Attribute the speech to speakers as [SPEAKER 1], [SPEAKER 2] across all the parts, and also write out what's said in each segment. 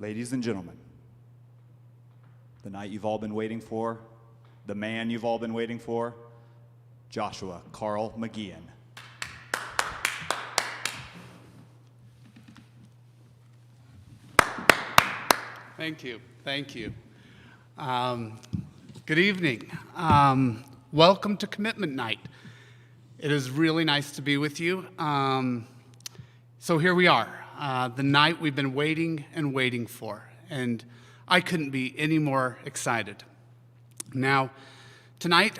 [SPEAKER 1] ladies and gentlemen, the night you've all been waiting for, the man you've all been waiting for, Joshua Carl McGeehan.
[SPEAKER 2] Thank you. Thank you. Good evening. Welcome to Commitment Night. It is really nice to be with you. So here we are, the night we've been waiting and waiting for, and I couldn't be any more excited. Now, tonight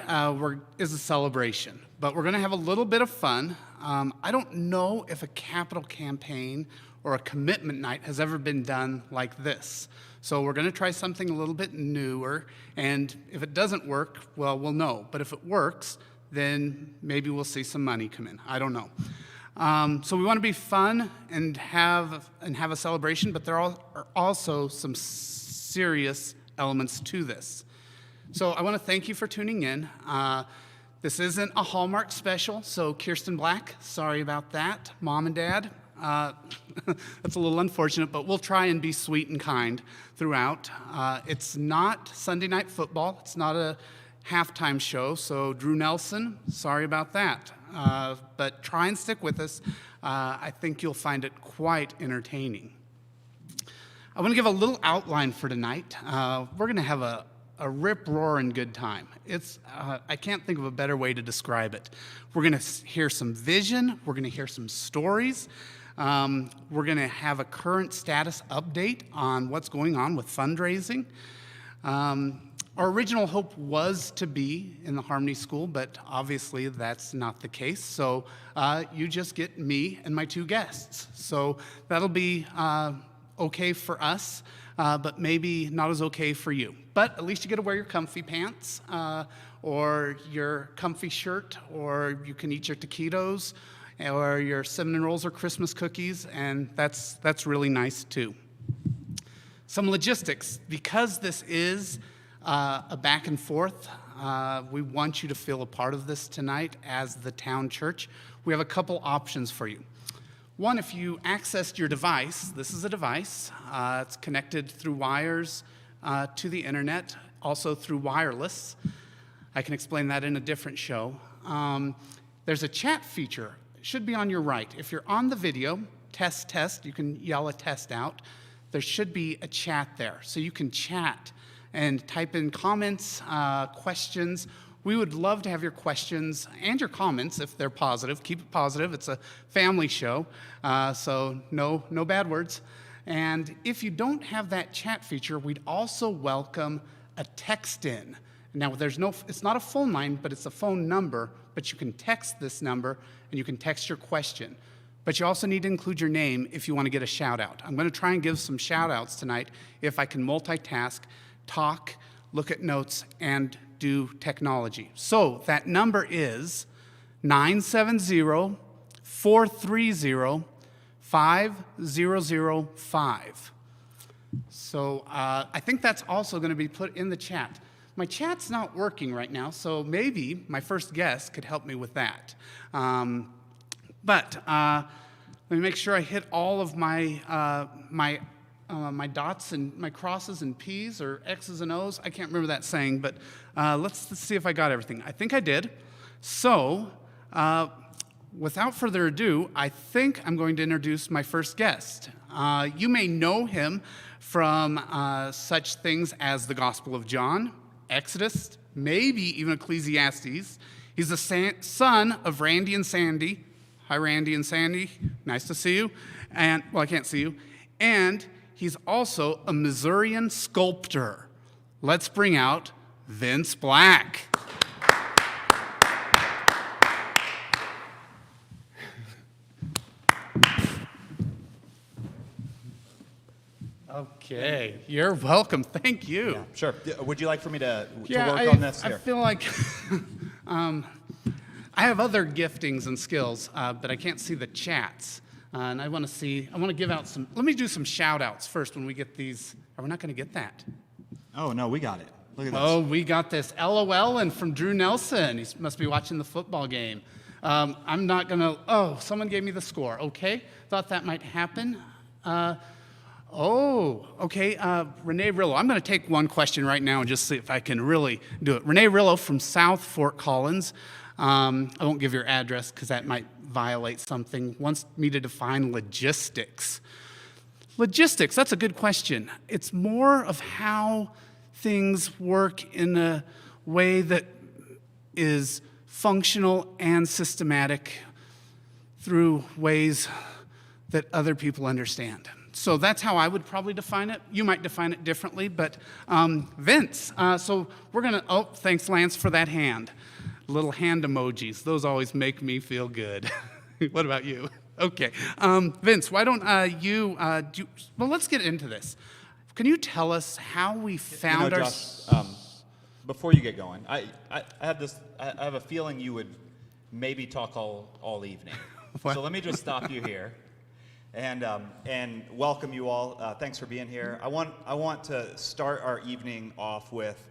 [SPEAKER 2] is a celebration, but we're going to have a little bit of fun. I don't know if a capital campaign or a commitment night has ever been done like this. So we're going to try something a little bit newer, and if it doesn't work, well, we'll know. But if it works, then maybe we'll see some money come in. I don't know. So we want to be fun and have a celebration, but there are also some serious elements to this. So I want to thank you for tuning in. This isn't a Hallmark special, so Kirsten Black, sorry about that. Mom and Dad, that's a little unfortunate, but we'll try and be sweet and kind throughout. It's not Sunday Night Football. It's not a halftime show, so Drew Nelson, sorry about that. But try and stick with us. I think you'll find it quite entertaining. I want to give a little outline for tonight. We're going to have a rip-roaring good time. I can't think of a better way to describe it. We're going to hear some vision. We're going to hear some stories. We're going to have a current status update on what's going on with fundraising. Our original hope was to be in the Harmony School, but obviously that's not the case. So you just get me and my two guests. So that'll be okay for us, but maybe not as okay for you. But at least you get to wear your comfy pants or your comfy shirt, or you can eat your taquitos or your cinnamon rolls or Christmas cookies, and that's really nice too. Some logistics. Because this is a back and forth, we want you to feel a part of this tonight as the town church. We have a couple options for you. One, if you accessed your device, this is a device. It's connected through wires to the internet, also through wireless. I can explain that in a different show. There's a chat feature. It should be on your right. If you're on the video, test, you can yell a test out. There should be a chat there, so you can chat and type in comments, questions. We would love to have your questions and your comments if they're positive. Keep it positive. It's a family show, so no bad words. And if you don't have that chat feature, we'd also welcome a text in. Now, it's not a phone line, but it's a phone number, but you can text this number and you can text your question. But you also need to include your name if you want to get a shout out. I'm going to try and give some shout outs tonight if I can multitask, talk, look at notes, and do technology. So that number is 970-430-5005. So I think that's also going to be put in the chat. My chat's not working right now, so maybe my first guest could help me with that. But let me make sure I hit all of my my dots and my crosses and P's or X's and O's. I can't remember that saying, but let's see if I got everything. I think I did. So without further ado, I think I'm going to introduce my first guest. You may know him from such things as the Gospel of John, Exodus, maybe even Ecclesiastes. He's the son of Randy and Sandy. Hi, Randy and Sandy. Nice to see you. And, well, I can't see you. And he's also a Missourian sculptor. Let's bring out Vince Black. Okay, you're welcome. Thank you.
[SPEAKER 1] Yeah, sure. Would you like for me to work
[SPEAKER 2] on
[SPEAKER 1] this here?
[SPEAKER 2] I feel like I have other giftings and skills, but I can't see the chats. And I want to give out some, let me do some shout outs first when we get these. Are we not going to get that?
[SPEAKER 1] Oh, no, we got it. Look at this.
[SPEAKER 2] Oh, we got this. LOL and from Drew Nelson. He must be watching the football game. I'm not going to, someone gave me the score. Okay, thought that might happen. Oh, okay. Renee Rillo. I'm going to take one question right now and just see if I can really do it. Renee Rillo from South Fort Collins. I won't give your address because that might violate something. Wants me to define logistics. Logistics, that's a good question. It's more of how things work in a way that is functional and systematic through ways that other people understand. So that's how I would probably define it. You might define it differently, but Vince. So we're going to, oh, thanks, Lance, for that hand. Little hand emojis. Those always make me feel good. What about you? Okay. Vince, why don't well, let's get into this. Can you tell us how we found our...
[SPEAKER 1] Josh, before you get going, I have a feeling you would maybe talk all evening. So let me just stop you here. And welcome you all. Thanks for being here. I want to start our evening off with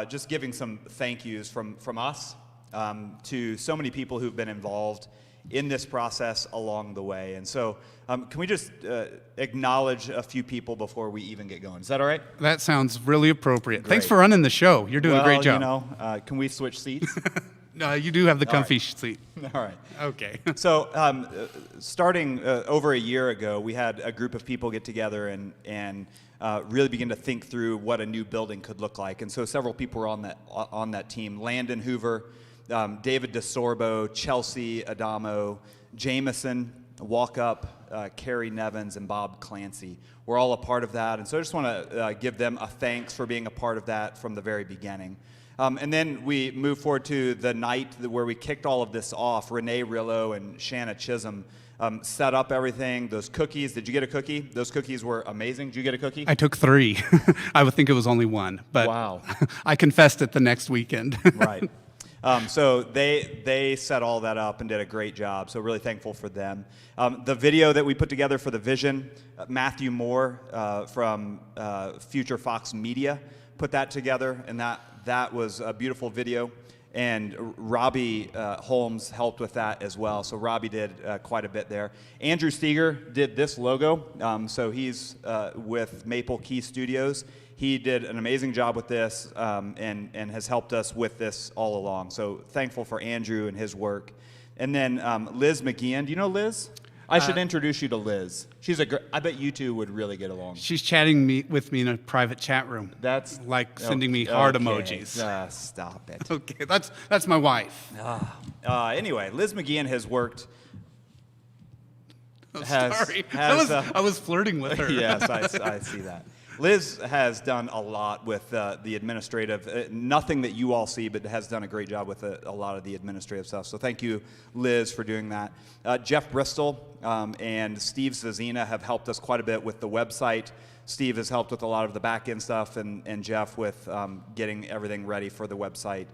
[SPEAKER 1] just giving some thank yous from us to so many people who've been involved in this process along the way. And so can we just acknowledge a few people before we even get going? Is that all right?
[SPEAKER 2] That sounds really appropriate.
[SPEAKER 1] Great.
[SPEAKER 2] Thanks for running the show. You're doing a great job.
[SPEAKER 1] Can we switch seats?
[SPEAKER 2] No, you do have the comfy seat.
[SPEAKER 1] All right.
[SPEAKER 2] Okay.
[SPEAKER 1] So starting over a year ago, we had a group of people get together and really begin to think through what a new building could look like. And so several people were on that team. Landon Hoover, David DeSorbo, Chelsea Adamo, Jameson Walkup, Carrie Nevins, and Bob Clancy. We're all a part of that. And so I just want to give them a thanks for being a part of that from the very beginning. And then we move forward to the night where we kicked all of this off. Renee Rillo and Shanna Chisholm set up everything. Those cookies, did you get a cookie? Those cookies were amazing. Did you get a cookie?
[SPEAKER 2] I took 3. I would think it was only 1, but
[SPEAKER 1] wow.
[SPEAKER 2] I confessed it the next weekend.
[SPEAKER 1] Right. So they set all that up and did a great job. So really thankful for them. The video that we put together for the vision, Matthew Moore from Future Fox Media put that together, and that was a beautiful video. And Robbie Holmes helped with that as well. So Robbie did quite a bit there. Andrew Steger did this logo. So he's with Maple Key Studios. He did an amazing job with this and has helped us with this all along. So thankful for Andrew and his work. And then Liz McGeehan. Do you know Liz? I should introduce you to Liz. She's I bet you two would really get along.
[SPEAKER 2] She's chatting with me in a private chat room.
[SPEAKER 1] That's
[SPEAKER 2] like sending me heart emojis.
[SPEAKER 1] Stop it.
[SPEAKER 2] Okay, that's my wife.
[SPEAKER 1] Anyway, Liz McGeehan has worked.
[SPEAKER 2] Sorry, I was flirting with her.
[SPEAKER 1] Yes, I see that. Liz has done a lot with the administrative, nothing that you all see, but has done a great job with a lot of the administrative stuff. So thank you, Liz, for doing that. Jeff Bristol and Steve Zazina have helped us quite a bit with the website. Steve has helped with a lot of the back-end stuff, and Jeff with getting everything ready for the website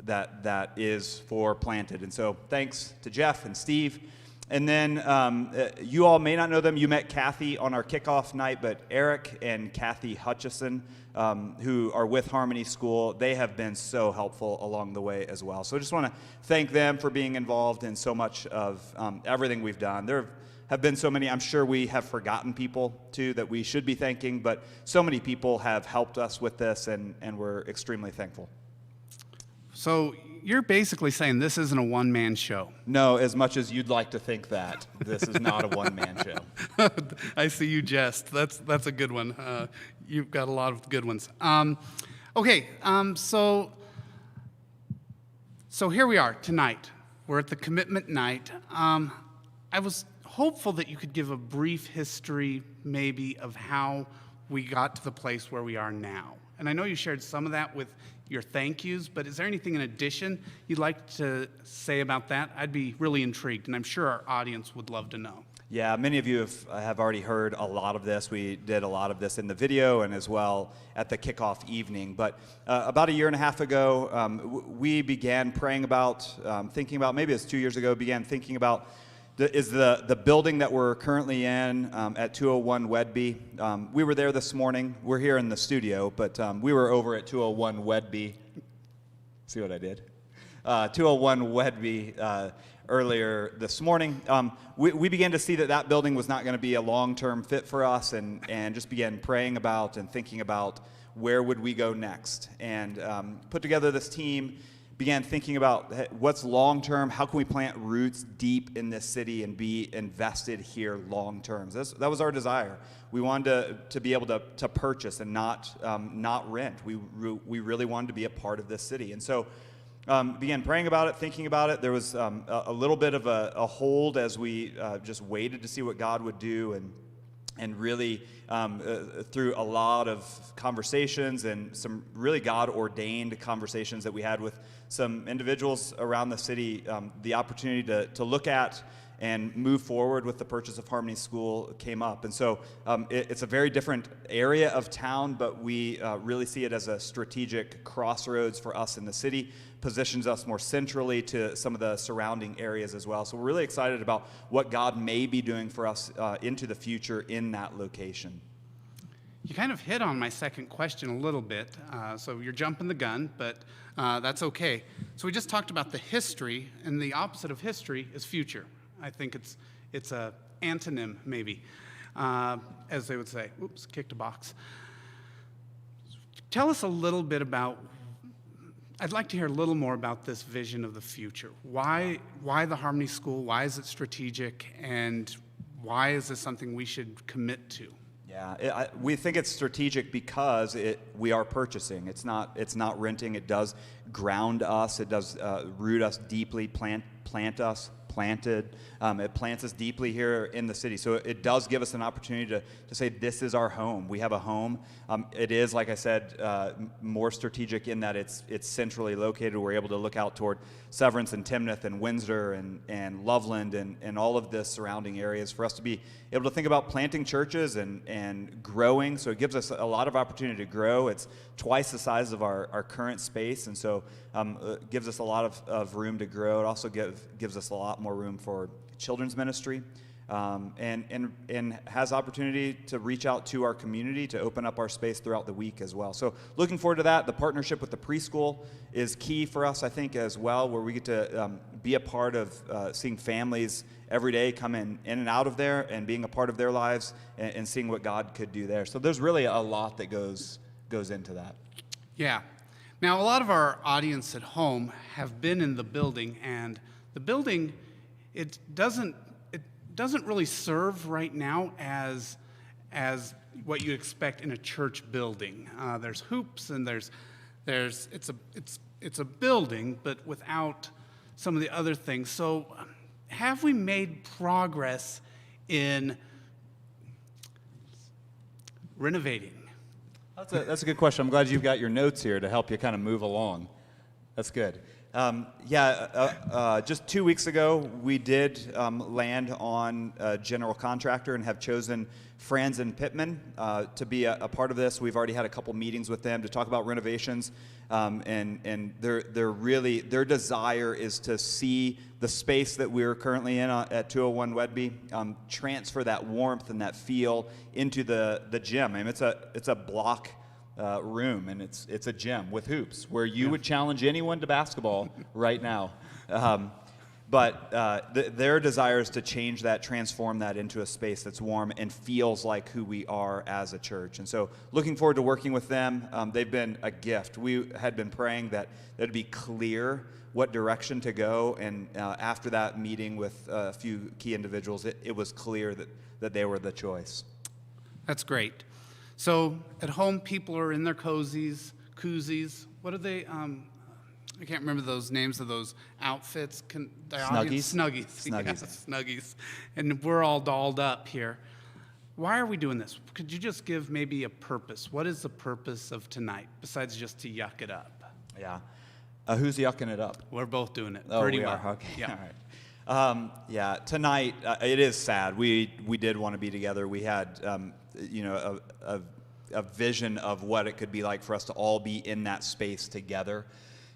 [SPEAKER 1] that is for Planted. And so thanks to Jeff and Steve. And then you all may not know them. You met Kathy on our kickoff night, but Eric and Kathy Hutchison, who are with Harmony School, they have been so helpful along the way as well. So I just want to thank them for being involved in so much of everything we've done. There have been so many. I'm sure we have forgotten people, too, that we should be thanking, but so many people have helped us with this, and we're extremely thankful.
[SPEAKER 2] So you're basically saying this isn't a one-man show.
[SPEAKER 1] No, as much as you'd like to think that. This is not a one-man show.
[SPEAKER 2] I see you jest. That's a good one. You've got a lot of good ones. Okay, so here we are tonight. We're at the commitment night. I was hopeful that you could give a brief history maybe of how we got to the place where we are now. And I know you shared some of that with your thank yous, but is there anything in addition you'd like to say about that? I'd be really intrigued, and I'm sure our audience would love to know.
[SPEAKER 1] Yeah, many of you have already heard a lot of this. We did a lot of this in the video and as well at the kickoff evening. But about a year and a half ago, we began praying about, thinking about, maybe it's 2 years ago, began thinking about the building that we're currently in at 201 Wedby. We were there this morning. We're here in the studio, but we were over at 201 Wedby. See what I did? 201 Wedby earlier this morning, we began to see that building was not going to be a long-term fit for us, and just began praying about and thinking about where would we go next, and put together this team, began thinking about what's long-term, how can we plant roots deep in this city and be invested here long-term. That was our desire. We wanted to be able to purchase and not rent. We really wanted to be a part of this city. And so began praying about it, thinking about it. There was a little bit of a hold as we just waited to see what God would do, and really through a lot of conversations and some really God-ordained conversations that we had with some individuals around the city, the opportunity to look at and move forward with the purchase of Harmony School came up. And so it's a very different area of town, but we really see it as a strategic crossroads for us in the city, positions us more centrally to some of the surrounding areas as well. So we're really excited about what God may be doing for us into the future in that location.
[SPEAKER 2] You kind of hit on my second question a little bit, so you're jumping the gun, but that's okay. So we just talked about the history, and the opposite of history is future. I think it's a antonym, maybe, as they would say. Oops, kicked a box. Tell us a little bit about, I'd like to hear a little more about this vision of the future. Why the Harmony School? Why is it strategic? And why is this something we should commit to?
[SPEAKER 1] Yeah, we think it's strategic because we are purchasing. It's not renting. It does ground us. It does root us deeply, plant us. Planted. It plants us deeply here in the city. So it does give us an opportunity to say this is our home. We have a home. It is, like I said, more strategic in that it's centrally located. We're able to look out toward Severance and Timnath and Windsor and Loveland and all of the surrounding areas for us to be able to think about planting churches and growing. So it gives us a lot of opportunity to grow. It's twice the size of our current space, and so it gives us a lot of room to grow. It also gives us a lot more room for children's ministry, and has opportunity to reach out to our community, to open up our space throughout the week as well. So looking forward to that. The partnership with the preschool is key for us, I think, as well, where we get to be a part of seeing families every day come in and out of there and being a part of their lives and seeing what God could do there. So there's really a lot that goes into that.
[SPEAKER 2] Yeah. Now, a lot of our audience at home have been in the building, and the building, it doesn't really serve right now as what you expect in a church building. There's hoops, and it's a building, but without some of the other things. So, have we made progress in renovating?
[SPEAKER 1] That's a good question. I'm glad you've got your notes here to help you kind of move along. That's good. Just 2 weeks ago, we did land on a general contractor and have chosen Franz and Pittman to be a part of this. We've already had a couple meetings with them to talk about renovations, and their desire is to see the space that we're currently in at 201 Wedby transfer that warmth and that feel into the gym. I mean, it's a block room, and it's a gym with hoops where you would challenge anyone to basketball right now. But their desire is to change that, transform that into a space that's warm and feels like who we are as a church. And so looking forward to working with them. They've been a gift. We had been praying that it'd be clear what direction to go, and after that meeting with a few key individuals, it was clear that they were the choice.
[SPEAKER 2] That's great. So at home, people are in their koozies. What are they? I can't remember those names of those outfits.
[SPEAKER 1] Snuggies.
[SPEAKER 2] Snuggies. Yes, Snuggies. And we're all dolled up here. Why are we doing this? Could you just give maybe a purpose? What is the purpose of tonight, besides just to yuck it up?
[SPEAKER 1] Yeah. Who's yucking it up?
[SPEAKER 2] We're both doing it.
[SPEAKER 1] Oh,
[SPEAKER 2] pretty
[SPEAKER 1] we
[SPEAKER 2] well.
[SPEAKER 1] are? Okay.
[SPEAKER 2] Yeah.
[SPEAKER 1] All right. Tonight, it is sad. We did want to be together. We had, a vision of what it could be like for us to all be in that space together,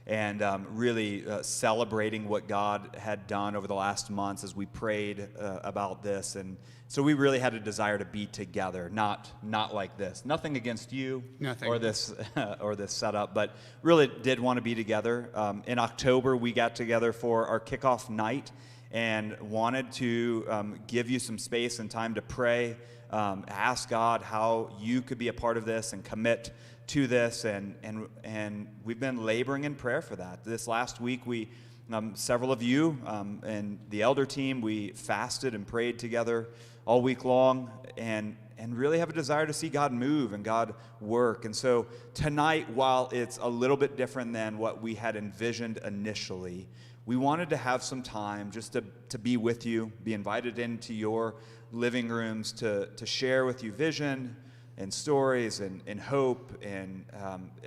[SPEAKER 1] and really celebrating what God had done over the last months as we prayed about this. And so we really had a desire to be together, not like this. Nothing against you.
[SPEAKER 2] Nothing.
[SPEAKER 1] or this setup, but really did want to be together. In October, we got together for our kickoff night, and wanted to give you some space and time to pray, ask God how you could be a part of this and commit to this, and we've been laboring in prayer for that. This last week, we several of you and the elder team, we fasted and prayed together all week long, and really have a desire to see God move and God work. And so tonight, while it's a little bit different than what we had envisioned initially, we wanted to have some time just to be with you, be invited into your living rooms to share with you vision and stories and hope and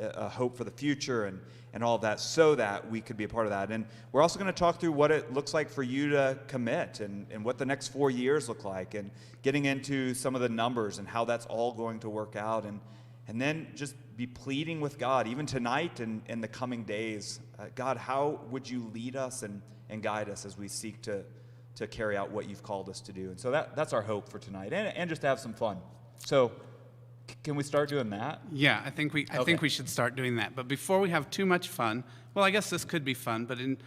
[SPEAKER 1] a hope for the future and all of that, so that we could be a part of that. And we're also going to talk through what it looks like for you to commit and what the next 4 years look like, and getting into some of the numbers and how that's all going to work out, and then just be pleading with God, even tonight and in the coming days. God, how would you lead us and guide us as we seek to carry out what you've called us to do? And so that's our hope for tonight, and just to have some fun. So can we start doing that?
[SPEAKER 2] Yeah, I think we should start doing that. But before we have too much fun, well, I guess this could be fun, but in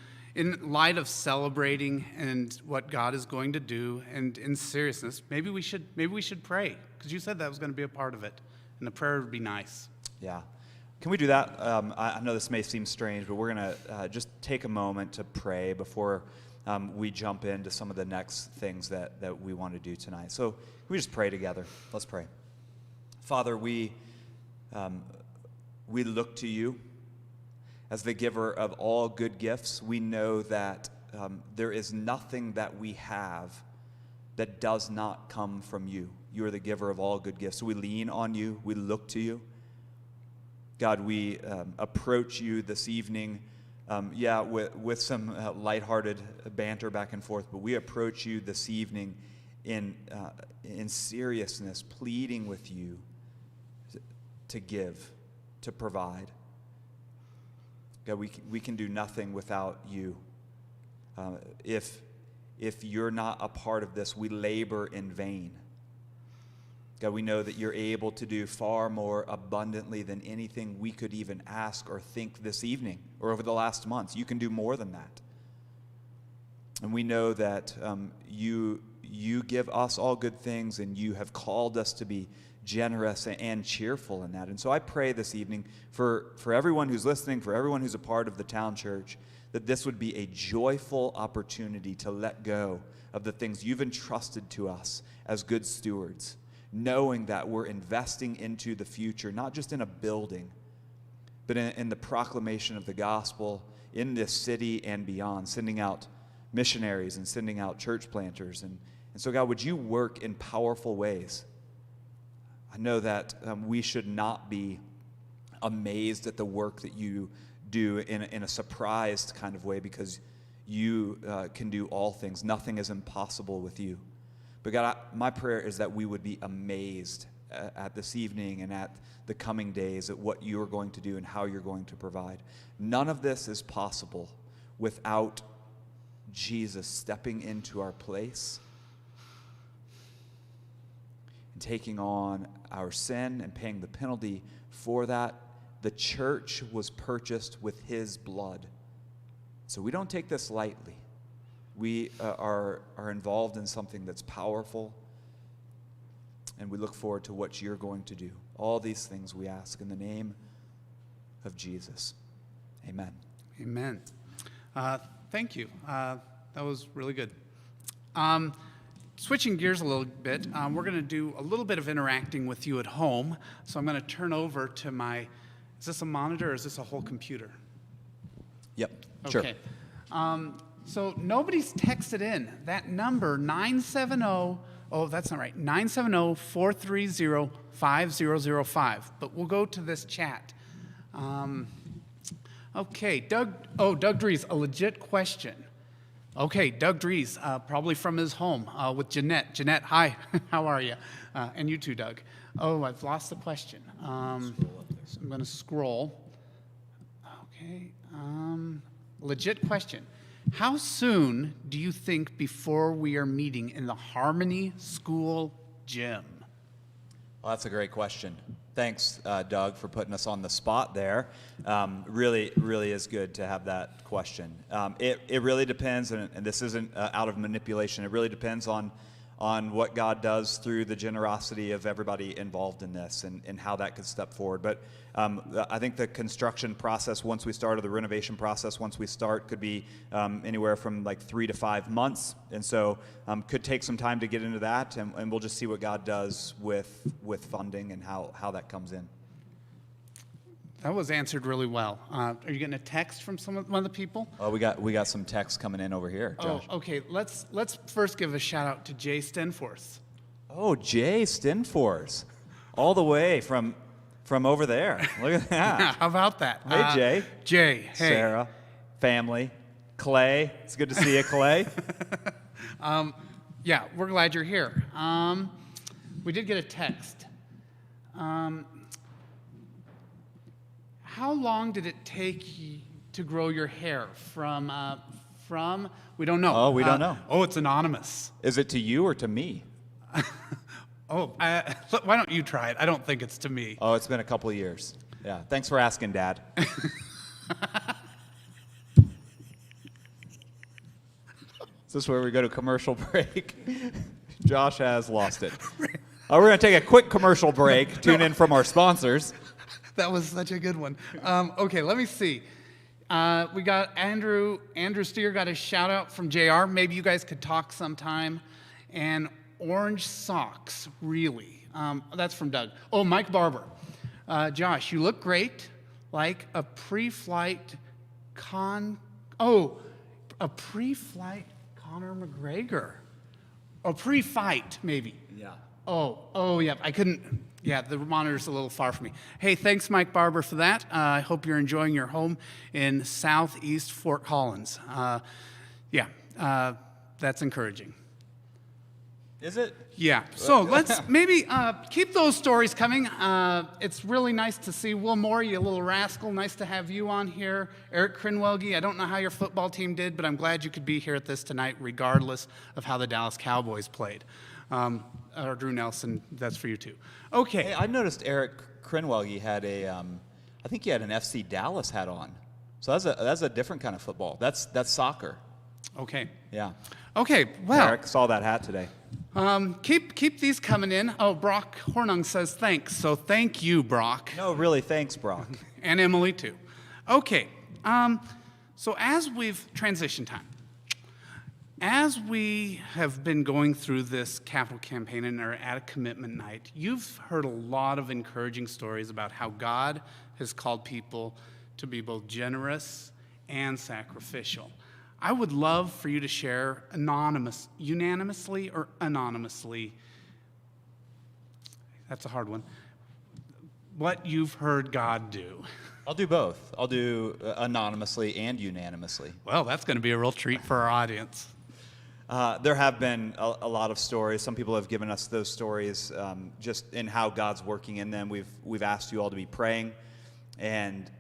[SPEAKER 2] light of celebrating and what God is going to do, and in seriousness, maybe we should pray, because you said that was going to be a part of it, and the prayer would be nice.
[SPEAKER 1] Yeah. Can we do that? I know this may seem strange, but we're going to just take a moment to pray before we jump into some of the next things that we want to do tonight. So can we just pray together? Let's pray. Father, we look to you as the giver of all good gifts. We know that there is nothing that we have that does not come from you. You are the giver of all good gifts. So we lean on you. We look to you. God, we approach you this evening, with some lighthearted banter back and forth, but we approach you this evening in seriousness, pleading with you to give, to provide. God, we can do nothing without you. If you're not a part of this, we labor in vain. God, we know that you're able to do far more abundantly than anything we could even ask or think this evening or over the last months. You can do more than that. And we know that you give us all good things, and you have called us to be generous and cheerful in that. And so I pray this evening for everyone who's listening, for everyone who's a part of the town church, that this would be a joyful opportunity to let go of the things you've entrusted to us as good stewards, knowing that we're investing into the future, not just in a building, but in the proclamation of the gospel in this city and beyond, sending out missionaries and sending out church planters. And so, God, would you work in powerful ways? I know that we should not be amazed at the work that you do in a surprised kind of way, because you can do all things. Nothing is impossible with you. But God, my prayer is that we would be amazed at this evening and at the coming days at what you are going to do and how you're going to provide. None of this is possible without Jesus stepping into our place and taking on our sin and paying the penalty for that. The church was purchased with his blood. So we don't take this lightly. We are involved in something that's powerful, and we look forward to what you're going to do. All these things we ask in the name of Jesus. Amen.
[SPEAKER 2] Amen. Thank you. That was really good. Switching gears a little bit, we're going to do a little bit of interacting with you at home. So I'm going to turn over to is this a monitor or is this a whole computer?
[SPEAKER 1] Yep, sure.
[SPEAKER 2] Okay. So nobody's texted in. That number, 970, that's not right, 970-430-5005. But we'll go to this chat. Okay, Doug Dries, a legit question. Okay, Doug Dries, probably from his home with Jeanette. Jeanette, hi, how are you? And you too, Doug. Oh, I've lost the question. So I'm going to scroll. Okay, legit question. How soon do you think before we are meeting in the Harmony School gym?
[SPEAKER 1] Well, that's a great question. Thanks, Doug, for putting us on the spot there. Really is good to have that question. It really depends, and this isn't out of manipulation. It really depends on what God does through the generosity of everybody involved in this and how that could step forward. But I think the construction process, once we start, or the renovation process, once we start, could be anywhere from like 3 to 5 months. And so could take some time to get into that, and we'll just see what God does with funding and how that comes in.
[SPEAKER 2] That was answered really well. Are you getting a text from one of the people?
[SPEAKER 1] Oh, we got some texts coming in over here, Josh.
[SPEAKER 2] Oh, okay. Let's first give a shout out to Jay Stenforth.
[SPEAKER 1] Oh, Jay Stenforth, all the way from over there. Look at that.
[SPEAKER 2] How about that?
[SPEAKER 1] Hey, Jay.
[SPEAKER 2] Jay, hey.
[SPEAKER 1] Sarah, family, Clay. It's good to see you, Clay.
[SPEAKER 2] Yeah, we're glad you're here. We did get a text. How long did it take to grow your hair from? We don't know.
[SPEAKER 1] Oh, we don't know.
[SPEAKER 2] Oh, it's anonymous.
[SPEAKER 1] Is it to you or to me?
[SPEAKER 2] Why don't you try it? I don't think it's to me.
[SPEAKER 1] Oh, it's been a couple of years. Yeah. Thanks for asking, Dad. Is this where we go to commercial break? Josh has lost it. We're going to take a quick commercial break. Tune in from our sponsors.
[SPEAKER 2] That was such a good one. Okay, let me see. We got Andrew Steer got a shout out from JR. Maybe you guys could talk sometime. And orange socks, really. That's from Doug. Oh, Mike Barber. Josh, you look great, like a pre-flight Conor McGregor. A pre-fight, maybe.
[SPEAKER 1] Yeah.
[SPEAKER 2] Oh, yeah. I couldn't. Yeah, the monitor's a little far from me. Hey, thanks, Mike Barber, for that. I hope you're enjoying your home in southeast Fort Collins. That's encouraging.
[SPEAKER 1] Is it?
[SPEAKER 2] Yeah. So let's maybe keep those stories coming. It's really nice to see Will Moore, you little rascal. Nice to have you on here. Eric Crinwelge, I don't know how your football team did, but I'm glad you could be here at this tonight, regardless of how the Dallas Cowboys played. Or Drew Nelson, that's for you too. Okay.
[SPEAKER 1] Hey, I noticed Eric Crinwelge had I think he had an FC Dallas hat on. So that's a different kind of football. That's soccer.
[SPEAKER 2] Okay.
[SPEAKER 1] Yeah.
[SPEAKER 2] Okay. Well,
[SPEAKER 1] Eric saw that hat today.
[SPEAKER 2] keep these coming in. Oh, Brock Hornung says thanks. So thank you, Brock.
[SPEAKER 1] No, really, thanks, Brock.
[SPEAKER 2] And Emily too. Okay. So as we've transition time. As we have been going through this capital campaign and are at a commitment night, you've heard a lot of encouraging stories about how God has called people to be both generous and sacrificial. I would love for you to share unanimously or anonymously, that's a hard one, what you've heard God do.
[SPEAKER 1] I'll do both. I'll do anonymously and unanimously.
[SPEAKER 2] Well, that's going to be a real treat for our audience.
[SPEAKER 1] There have been a lot of stories. Some people have given us those stories just in how God's working in them. We've asked you all to be praying and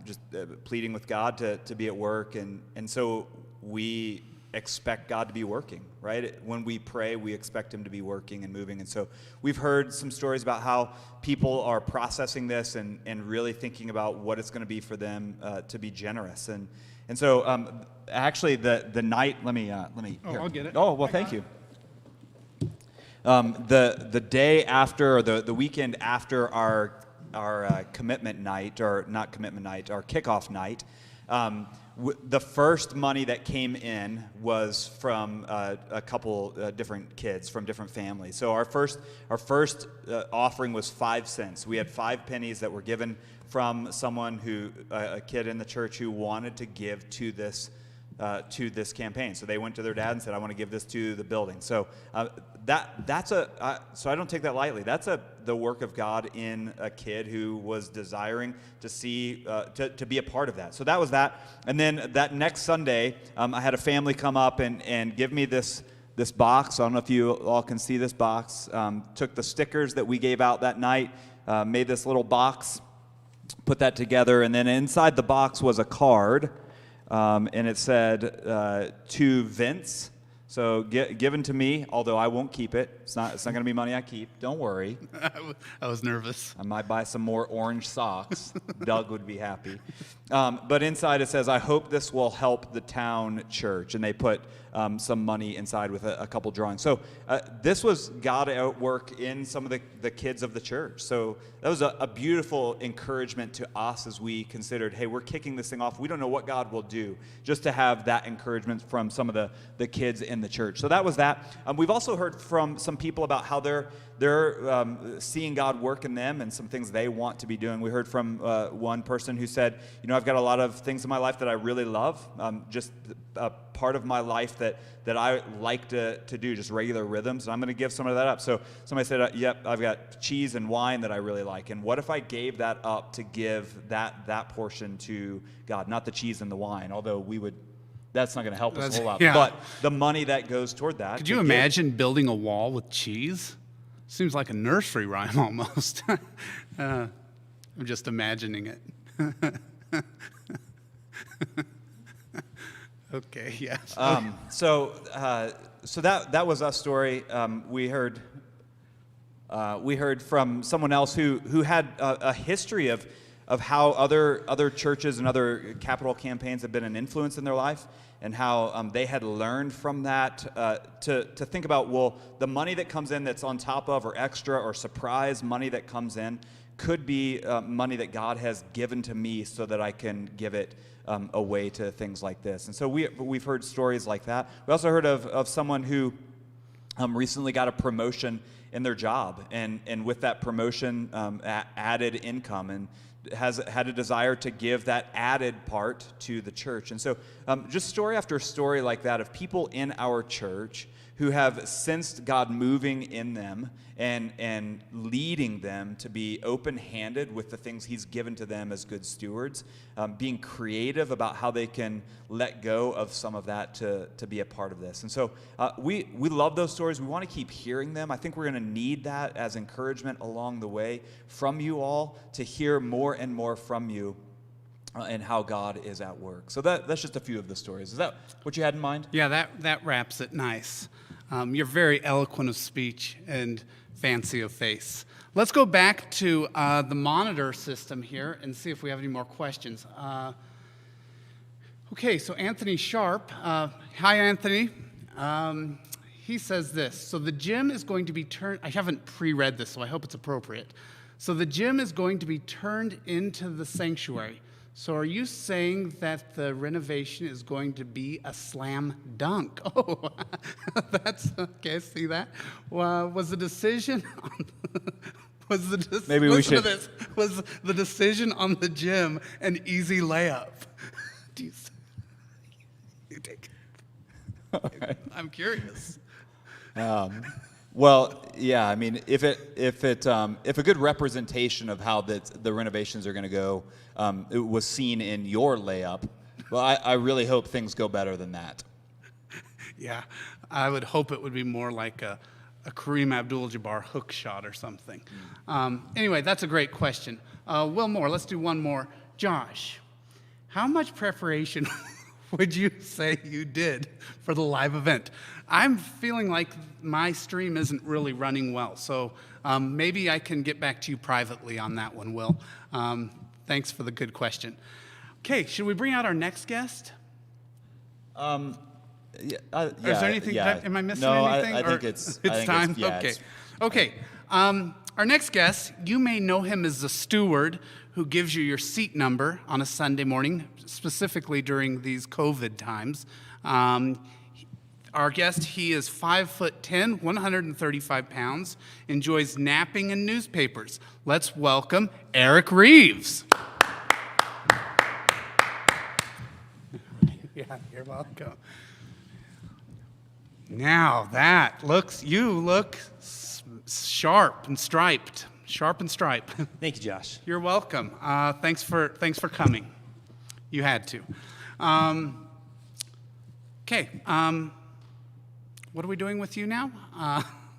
[SPEAKER 1] just pleading with God to be at work. And so we expect God to be working, right? When we pray, we expect Him to be working and moving. And so we've heard some stories about how people are processing this and really thinking about what it's going to be for them to be generous. And so actually the night, let me
[SPEAKER 2] Oh,
[SPEAKER 1] here.
[SPEAKER 2] I'll get it.
[SPEAKER 1] Oh, well, thank you. The day after, or the weekend after our commitment night, or not commitment night, our kickoff night, the first money that came in was from a couple different kids from different families. So our first offering was 5 cents. We had 5 pennies that were given from someone a kid in the church who wanted to give to this campaign. So they went to their dad and said, "I want to give this to the building." So so I don't take that lightly. That's the work of God in a kid who was desiring to see to be a part of that. So that was that. And then that next Sunday, I had a family come up and give me this box. I don't know if you all can see this box. Took the stickers that we gave out that night, made this little box, put that together, and then inside the box was a card. And it said, to Vince, So given to me, although I won't keep it. It's not going to be money I keep. Don't worry.
[SPEAKER 2] I was nervous.
[SPEAKER 1] I might buy some more orange socks. Doug would be happy. But inside it says, I hope this will help the town church. And they put some money inside with a couple drawings. So this was God at work in some of the kids of the church. So that was a beautiful encouragement to us as we considered, hey, we're kicking this thing off. We don't know what God will do. Just to have that encouragement from some of the kids in the church. So that was that. We've also heard from some people about how they're seeing God work in them and some things they want to be doing. We heard from one person who said, I've got a lot of things in my life that I really love, just a part of my life that I like to do, just regular rhythms, and I'm going to give some of that up. So somebody said, yep, I've got cheese and wine that I really like, and what if I gave that up to give that portion to God? Not the cheese and the wine, although that's not going to help us a whole lot, but the money that goes toward that.
[SPEAKER 2] Could you imagine building a wall with cheese? Seems like a nursery rhyme almost. I'm just imagining it. Okay, yes.
[SPEAKER 1] So that was our story. We heard from someone else who had a history of how other churches and other capital campaigns have been an influence in their life, and how they had learned from that to think about, well, the money that comes in that's on top of or extra or surprise money that comes in could be money that God has given to me so that I can give it away to things like this. And so we've heard stories like that. We also heard of someone who recently got a promotion in their job, and with that promotion added income, and has had a desire to give that added part to the church. And so just story after story like that of people in our church who have sensed God moving in them and leading them to be open-handed with the things he's given to them as good stewards, being creative about how they can let go of some of that to be a part of this. And so we love those stories. We want to keep hearing them. I think we're going to need that as encouragement along the way from you all, to hear more and more from you and how God is at work. So that's just a few of the stories. Is that what you had in mind?
[SPEAKER 2] Yeah, that wraps it nice. You're very eloquent of speech and fancy of face. Let's go back to the monitor system here and see if we have any more questions. Okay, so Anthony Sharp. Hi, Anthony. He says this. So the gym is going to be turned, I haven't pre-read this, so I hope it's appropriate. So the gym is going to be turned into the sanctuary. So are you saying that the renovation is going to be a slam dunk? Oh, that's okay. See that? Well, was the decision on
[SPEAKER 1] Maybe we should.
[SPEAKER 2] Was the decision on the gym an easy layup? You take it. Right. I'm curious.
[SPEAKER 1] Well, yeah. I mean, if a good representation of how the renovations are going to go, it was seen in your layup. Well, I really hope things go better than that.
[SPEAKER 2] Yeah, I would hope it would be more like a Kareem Abdul-Jabbar hook shot or something. Anyway, that's a great question. Will Moore, let's do one more. Josh, how much preparation would you say you did for the live event? I'm feeling like my stream isn't really running well, so maybe I can get back to you privately on that one, Will. Thanks for the good question. Okay, should we bring out our next guest?
[SPEAKER 1] Yeah,
[SPEAKER 2] Is there anything?
[SPEAKER 1] Yeah.
[SPEAKER 2] Am I missing
[SPEAKER 1] no,
[SPEAKER 2] anything?
[SPEAKER 1] I think it's
[SPEAKER 2] time.
[SPEAKER 1] Yeah,
[SPEAKER 2] okay. Okay. Our next guest, you may know him as the steward who gives you your seat number on a Sunday morning, specifically during these COVID times. Our guest, he is 5'10", 135 pounds, enjoys napping and newspapers. Let's welcome Eric Reeves. Yeah, you're welcome. Now you look sharp and striped. Sharp and striped.
[SPEAKER 3] Thank you, Josh.
[SPEAKER 2] You're welcome. Thanks for coming. You had to. Okay. What are we doing with you now?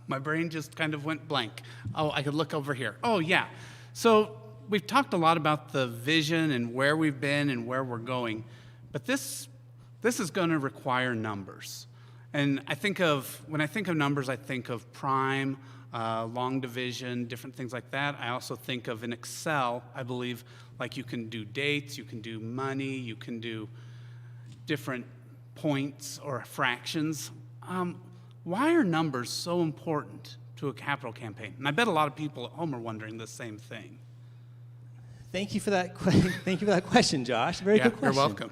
[SPEAKER 2] My brain just kind of went blank. Oh, I could look over here. Oh, yeah. So we've talked a lot about the vision and where we've been and where we're going, but this is going to require numbers. And when I think of numbers, I think of prime, long division, different things like that. I also think of in Excel, I believe, like you can do dates, you can do money, you can do different points or fractions. Why are numbers so important to a capital campaign? And I bet a lot of people at home are wondering the same thing.
[SPEAKER 3] Thank you for that question, Josh. Very good question.
[SPEAKER 2] You're welcome.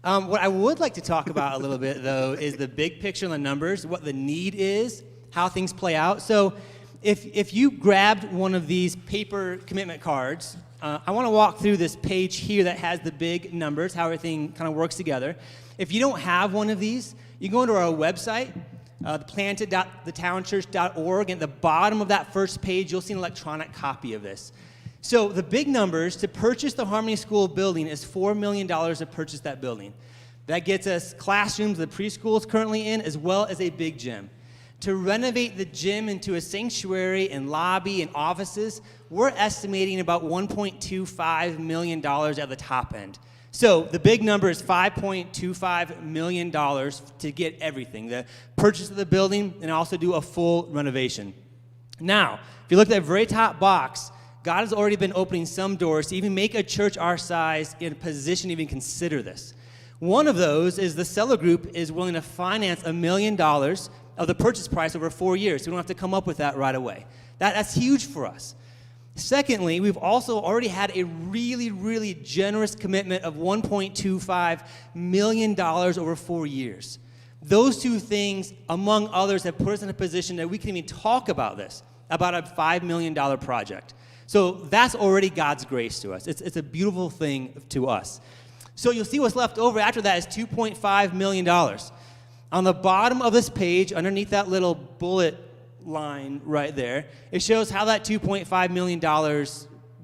[SPEAKER 3] What I would like to talk about a little bit, though, is the big picture on the numbers, what the need is, how things play out. So if you grabbed one of these paper commitment cards, I want to walk through this page here that has the big numbers, how everything kind of works together. If you don't have one of these, you go into our website, planted.thetownchurch.org, and at the bottom of that first page, you'll see an electronic copy of this. So the big numbers to purchase the Harmony School building is $4 million to purchase that building. That gets us classrooms the preschool is currently in, as well as a big gym. To renovate the gym into a sanctuary and lobby and offices, we're estimating about $1.25 million at the top end. So the big number is $5.25 million to get everything, the purchase of the building, and also do a full renovation. Now, if you look at that very top box, God has already been opening some doors to even make a church our size in a position to even consider this. One of those is the seller group is willing to finance $1 million of the purchase price over 4 years. So we don't have to come up with that right away. That's huge for us. Secondly, we've also already had a really, really generous commitment of $1.25 million over 4 years. Those two things, among others, have put us in a position that we can even talk about this, about a $5 million project. So that's already God's grace to us. It's a beautiful thing to us. So you'll see what's left over after that is $2.5 million. On the bottom of this page, underneath that little bullet line right there, it shows how that $2.5 million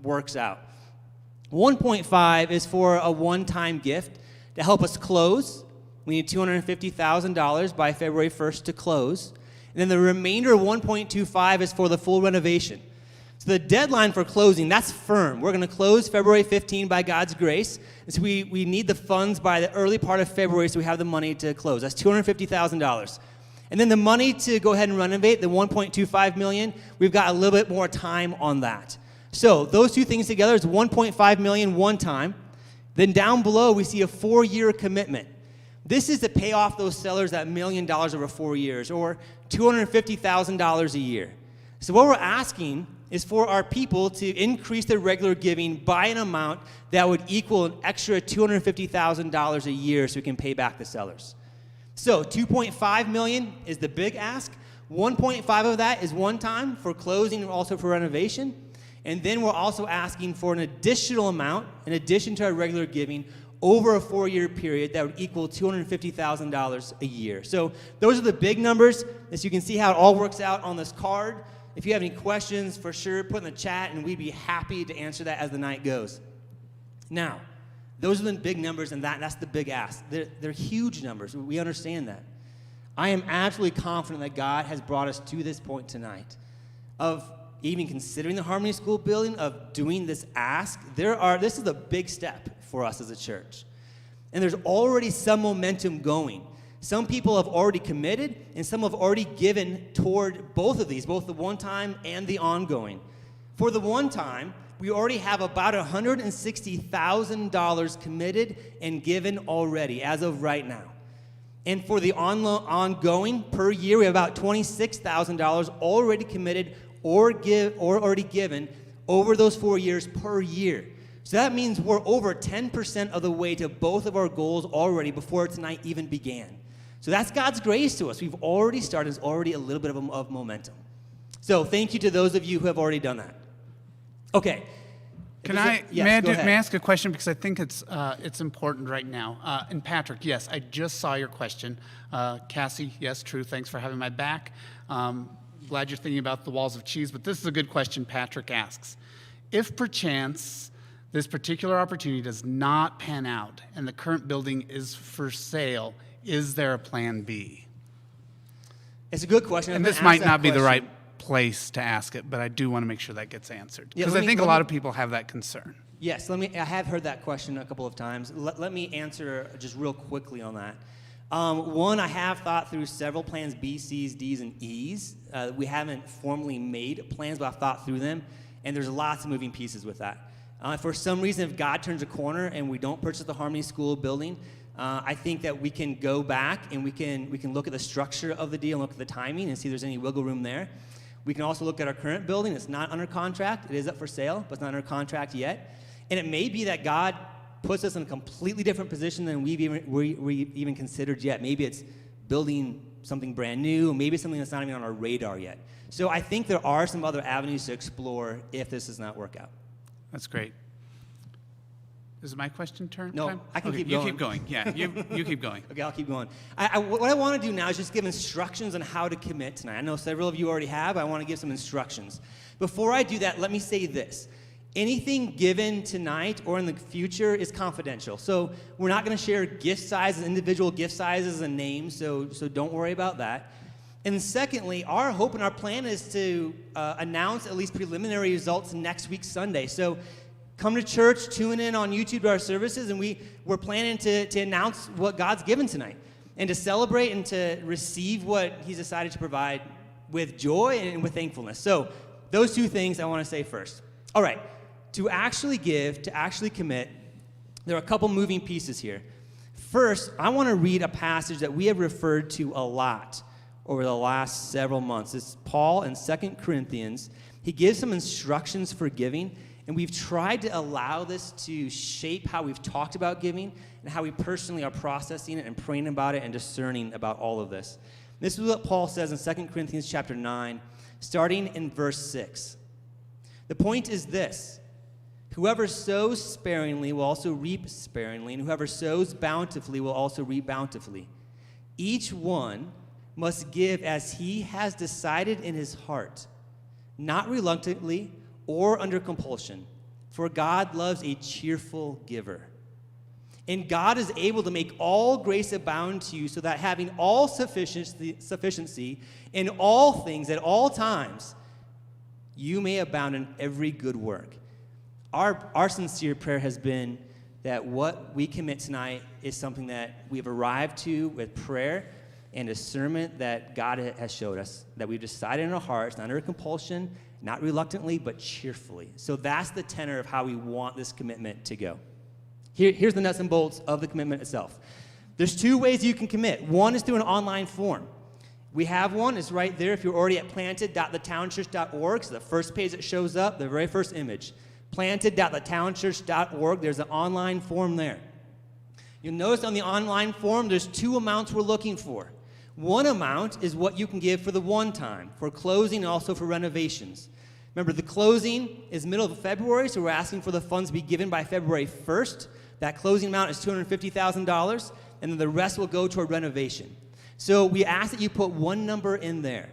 [SPEAKER 3] works out. 1.5 is for a one-time gift to help us close. We need $250,000 by February 1st to close. And then the remainder of 1.25 is for the full renovation. So the deadline for closing, that's firm. We're going to close February 15 by God's grace. And so we need the funds by the early part of February so we have the money to close. That's $250,000. And then the money to go ahead and renovate, the $1.25 million, we've got a little bit more time on that. So those two things together is $1.5 million one time. Then down below, we see a 4-year commitment. This is to pay off those sellers that $1 million over 4 years, or $250,000 a year. So what we're asking is for our people to increase their regular giving by an amount that would equal an extra $250,000 a year so we can pay back the sellers. So $2.5 million is the big ask. 1.5 of that is one time for closing and also for renovation. And then we're also asking for an additional amount, in addition to our regular giving, over a 4-year period that would equal $250,000 a year. So those are the big numbers. As you can see how it all works out on this card. If you have any questions, for sure, put in the chat, and we'd be happy to answer that as the night goes. Now, those are the big numbers, and that's the big ask. They're huge numbers. We understand that. I am absolutely confident that God has brought us to this point tonight of even considering the Harmony School building, of doing this ask. This is a big step for us as a church. And there's already some momentum going. Some people have already committed, and some have already given toward both of these, both the one-time and the ongoing. For the one-time, we already have about $160,000 committed and given already as of right now. And for the ongoing per year, we have about $26,000 already committed or already given over those 4 years per year. So that means we're over 10% of the way to both of our goals already before tonight even began. So that's God's grace to us. We've already started. There's already a little bit of momentum. So thank you to those of you who have already done that. Okay.
[SPEAKER 2] May I ask a question, because I think it's important right now. And Patrick, yes, I just saw your question. Cassie, yes, true. Thanks for having my back. Glad you're thinking about the walls of cheese, but this is a good question Patrick asks. If perchance this particular opportunity does not pan out and the current building is for sale, is there a plan B?
[SPEAKER 3] It's a good question.
[SPEAKER 2] And this might not be the right place to ask it, but I do want to make sure that gets answered, because I think a lot of people have that concern.
[SPEAKER 3] Yes, I have heard that question a couple of times. Let me answer just real quickly on that. One, I have thought through several plans, B, C's, D's, and E's. We haven't formally made plans, but I've thought through them, and there's lots of moving pieces with that. For some reason, if God turns a corner and we don't purchase the Harmony School building, I think that we can go back and we can look at the structure of the deal and look at the timing and see if there's any wiggle room there. We can also look at our current building. It's not under contract. It is up for sale, but it's not under contract yet. And it may be that God puts us in a completely different position than we even considered yet. Maybe it's building something brand new. Maybe it's something that's not even on our radar yet. So I think there are some other avenues to explore if this does not work out.
[SPEAKER 2] That's great. Is it my question turn?
[SPEAKER 3] No,
[SPEAKER 2] time?
[SPEAKER 3] I can
[SPEAKER 2] Okay,
[SPEAKER 3] keep
[SPEAKER 2] you
[SPEAKER 3] going.
[SPEAKER 2] keep going. Yeah, you keep going.
[SPEAKER 3] Okay, I'll keep going. What I want to do now is just give instructions on how to commit tonight. I know several of you already have. I want to give some instructions. Before I do that, let me say this. Anything given tonight or in the future is confidential. So we're not going to share gift sizes, individual gift sizes and names, so don't worry about that. And secondly, our hope and our plan is to announce at least preliminary results next week, Sunday. So come to church, tune in on YouTube to our services, and we're planning to announce what God's given tonight and to celebrate and to receive what He's decided to provide with joy and with thankfulness. So those two things I want to say first. All right, to actually give, to actually commit, there are a couple moving pieces here. First, I want to read a passage that we have referred to a lot over the last several months. It's Paul in 2 Corinthians. He gives some instructions for giving, and we've tried to allow this to shape how we've talked about giving and how we personally are processing it and praying about it and discerning about all of this. This is what Paul says in 2 Corinthians chapter 9, starting in verse 6. The point is this: whoever sows sparingly will also reap sparingly, and whoever sows bountifully will also reap bountifully. Each one must give as he has decided in his heart, not reluctantly or under compulsion, for God loves a cheerful giver. And God is able to make all grace abound to you, so that having all sufficiency in all things at all times, you may abound in every good work. Our sincere prayer has been that what we commit tonight is something that we've arrived to with prayer and discernment that God has showed us, that we've decided in our hearts, not under compulsion, not reluctantly, but cheerfully. So that's the tenor of how we want this commitment to go. Here's the nuts and bolts of the commitment itself. There's two ways you can commit. One is through an online form. We have one. It's right there if you're already at planted.thetownchurch.org. So the first page that shows up, the very first image, planted.thetownchurch.org. There's an online form there. You'll notice on the online form, there's two amounts we're looking for. One amount is what you can give for the one time, for closing and also for renovations. Remember, the closing is middle of February, so we're asking for the funds to be given by February 1st. That closing amount is $250,000, and then the rest will go toward renovation. So we ask that you put one number in there.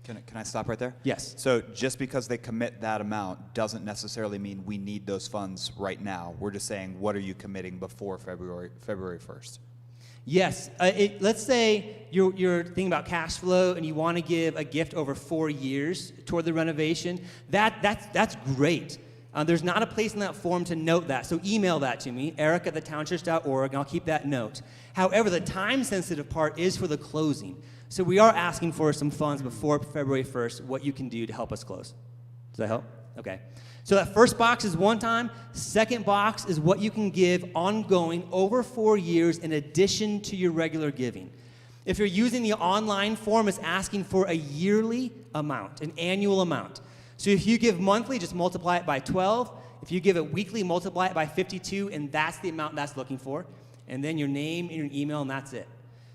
[SPEAKER 1] Can I stop right there?
[SPEAKER 3] Yes.
[SPEAKER 1] So just because they commit that amount doesn't necessarily mean we need those funds right now. We're just saying, what are you committing before February 1st?
[SPEAKER 3] Yes. Let's say you're thinking about cash flow and you want to give a gift over 4 years toward the renovation. That's great. There's not a place in that form to note that, so email that to me, eric@thetownchurch.org, and I'll keep that note. However, the time-sensitive part is for the closing. So we are asking for some funds before February 1st, what you can do to help us close. Does that help? Okay. So that first box is one time. Second box is what you can give ongoing over 4 years in addition to your regular giving. If you're using the online form, it's asking for a yearly amount, an annual amount. So if you give monthly, just multiply it by 12. If you give it weekly, multiply it by 52, and that's the amount that's looking for. And then your name and your email, and that's it.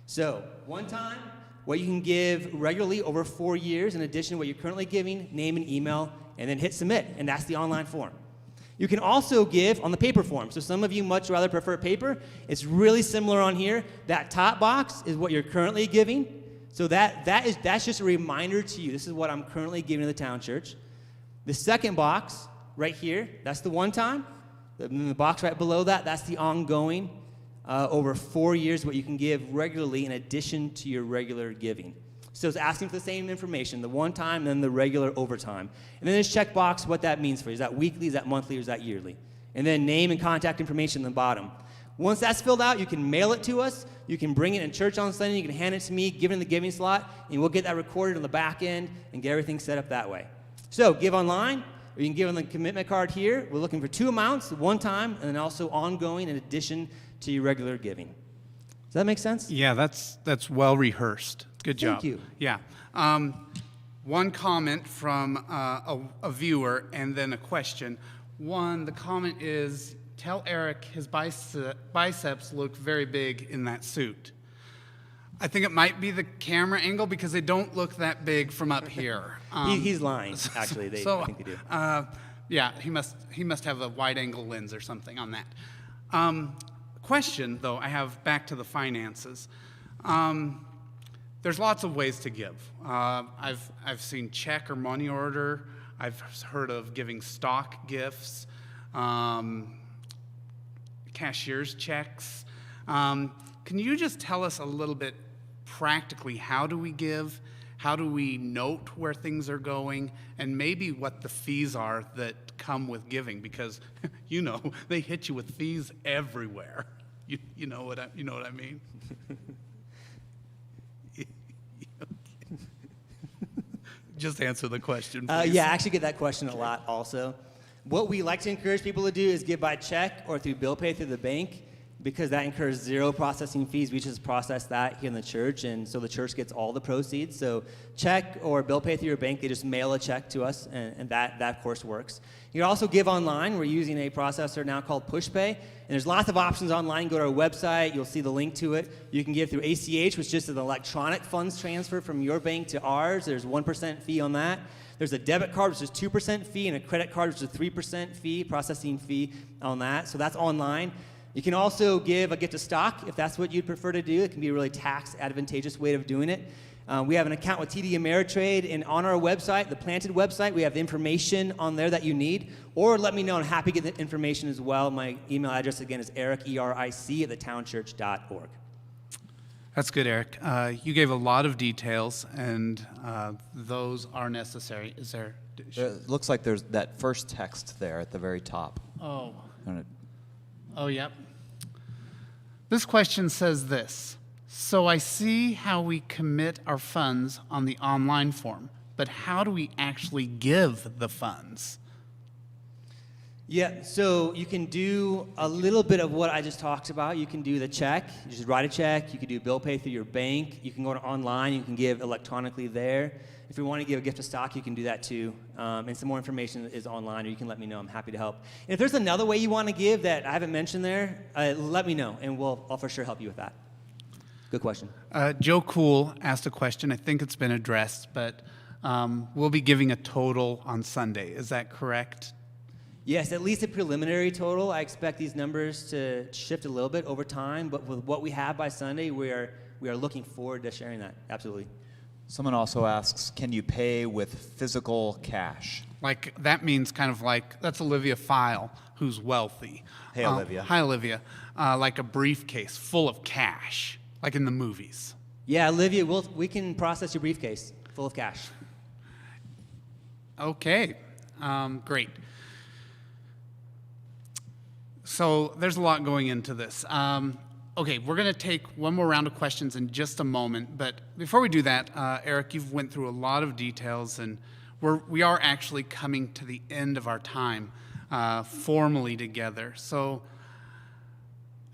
[SPEAKER 3] So one time, what you can give regularly over 4 years, in addition to what you're currently giving, name and email, and then hit submit, and that's the online form. You can also give on the paper form. So some of you much rather prefer paper. It's really similar on here. That top box is what you're currently giving. So that's just a reminder to you. This is what I'm currently giving to the town church. The second box right here, that's the one time. The box right below that, that's the ongoing. Over 4 years, what you can give regularly in addition to your regular giving. So it's asking for the same information, the one time, and then the regular overtime. And then there's checkbox, what that means for you. Is that weekly, is that monthly, or is that yearly? And then name and contact information on the bottom. Once that's filled out, you can mail it to us. You can bring it in church on Sunday. You can hand it to me, give it in the giving slot, and we'll get that recorded on the back end and get everything set up that way. So give online, or you can give on the commitment card here. We're looking for 2 amounts, one time, and then also ongoing in addition to your regular giving. Does that make sense?
[SPEAKER 2] Yeah, that's well rehearsed. Good job.
[SPEAKER 3] Thank you.
[SPEAKER 2] Yeah. One comment from a viewer and then a question. One, the comment is, tell Eric his biceps look very big in that suit. I think it might be the camera angle because they don't look that big from up here.
[SPEAKER 3] He's lying, actually. I think they do.
[SPEAKER 2] Yeah, he must have a wide-angle lens or something on that. Question, though, I have back to the finances. There's lots of ways to give. I've seen check or money order. I've heard of giving stock gifts, cashier's checks. Can you just tell us a little bit practically, how do we give? How do we note where things are going? And maybe what the fees are that come with giving? Because, they hit you with fees everywhere. You know what I mean? Just answer the question, please.
[SPEAKER 3] Yeah, I actually get that question a lot also. What we like to encourage people to do is give by check or through bill pay through the bank, because that incurs 0 processing fees. We just process that here in the church, and so the church gets all the proceeds. So check or bill pay through your bank, they just mail a check to us, and that of course works. You can also give online. We're using a processor now called PushPay, and there's lots of options online. Go to our website, you'll see the link to it. You can give through ACH, which is just an electronic funds transfer from your bank to ours. There's 1% fee on that. There's a debit card, which is 2% fee, and a credit card, which is a 3% fee, processing fee on that. So that's online. You can also give a gift of stock if that's what you'd prefer to do. It can be a really tax advantageous way of doing it. We have an account with TD Ameritrade, and on our website, the Planted website, we have the information on there that you need. Or let me know. I'm happy to get the information as well. My email address, again, is eric, ERIC, at thetownchurch.org.
[SPEAKER 2] That's good, Eric. You gave a lot of details, and those are necessary. Is there?
[SPEAKER 1] It looks like there's that first text there at the very top.
[SPEAKER 2] Oh. Oh, yep. This question says this. So I see how we commit our funds on the online form, but how do we actually give the funds?
[SPEAKER 3] Yeah, so you can do a little bit of what I just talked about. You can do the check. You just write a check. You can do bill pay through your bank. You can go to online. You can give electronically there. If you want to give a gift of stock, you can do that too. And some more information is online, or you can let me know. I'm happy to help. And if there's another way you want to give that I haven't mentioned there, let me know, and I'll for sure help you with that. Good question.
[SPEAKER 2] Joe Cool asked a question. I think it's been addressed, but we'll be giving a total on Sunday. Is that correct?
[SPEAKER 3] Yes, at least a preliminary total. I expect these numbers to shift a little bit over time, but with what we have by Sunday, we are looking forward to sharing that. Absolutely.
[SPEAKER 1] Someone also asks, can you pay with physical cash?
[SPEAKER 2] Like, that means kind of like, that's Olivia File, who's wealthy.
[SPEAKER 1] Hey, Olivia.
[SPEAKER 2] Hi, Olivia. Like a briefcase full of cash, like in the movies.
[SPEAKER 3] Yeah, Olivia, we can process your briefcase full of cash.
[SPEAKER 2] Okay, great. So there's a lot going into this. Okay, we're going to take one more round of questions in just a moment, but before we do that, Eric, you've went through a lot of details, and we are actually coming to the end of our time formally together. So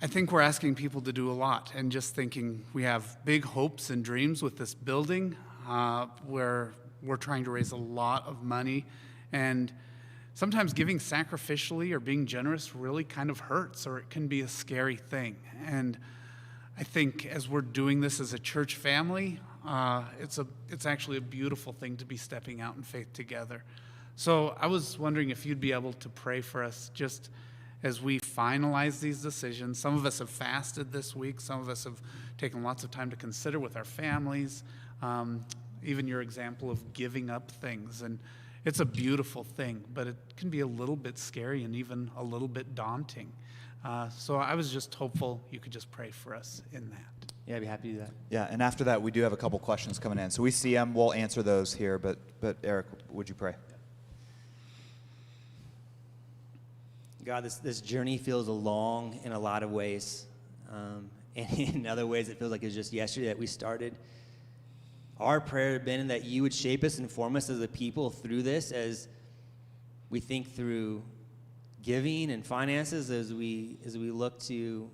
[SPEAKER 2] I think we're asking people to do a lot, and just thinking we have big hopes and dreams with this building, where we're trying to raise a lot of money, and sometimes giving sacrificially or being generous really kind of hurts, or it can be a scary thing. And I think as we're doing this as a church family, it's actually a beautiful thing to be stepping out in faith together. So I was wondering if you'd be able to pray for us just as we finalize these decisions. Some of us have fasted this week. Some of us have taken lots of time to consider with our families, even your example of giving up things. And it's a beautiful thing, but it can be a little bit scary and even a little bit daunting. So I was just hopeful you could just pray for us in that.
[SPEAKER 3] Yeah, I'd be happy to do that.
[SPEAKER 1] Yeah, and after that, we do have a couple questions coming in. So we see them. We'll answer those here, but Eric, would you pray?
[SPEAKER 3] God, this journey feels long in a lot of ways. And in other ways, it feels like it was just yesterday that we started. Our prayer had been that you would shape us and form us as a people through this as we think through giving and finances, as we look to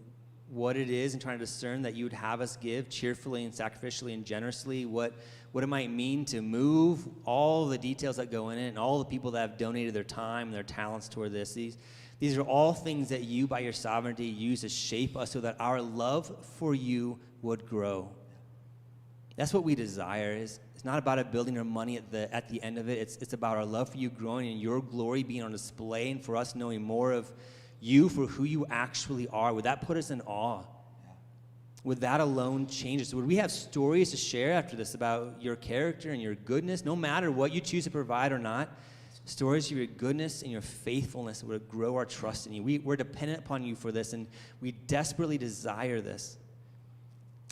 [SPEAKER 3] what it is and trying to discern that you would have us give cheerfully and sacrificially and generously, what it might mean to move, all the details that go in it, and all the people that have donated their time and their talents toward this. These are all things that you, by your sovereignty, use to shape us so that our love for you would grow. That's what we desire. It's not about a building or money at the end of it. It's about our love for you growing and your glory being on display, and for us knowing more of you for who you actually are. Would that put us in awe? Would that alone change us? Would we have stories to share after this about your character and your goodness, no matter what you choose to provide or not? Stories of your goodness and your faithfulness would grow our trust in you. We're dependent upon you for this, and we desperately desire this.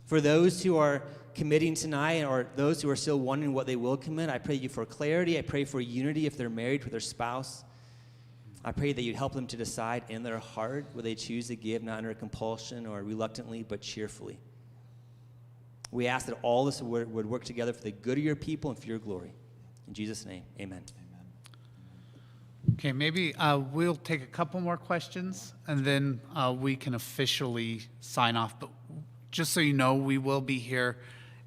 [SPEAKER 3] For those who are committing tonight, or those who are still wondering what they will commit, I pray you for clarity. I pray for unity if they're married with their spouse. I pray that you'd help them to decide in their heart where they choose to give, not under compulsion or reluctantly, but cheerfully. We ask that all this would work together for the good of your people and for your glory. In Jesus' name, amen.
[SPEAKER 2] Okay, maybe we'll take a couple more questions, and then we can officially sign off. But just so you know, we will be here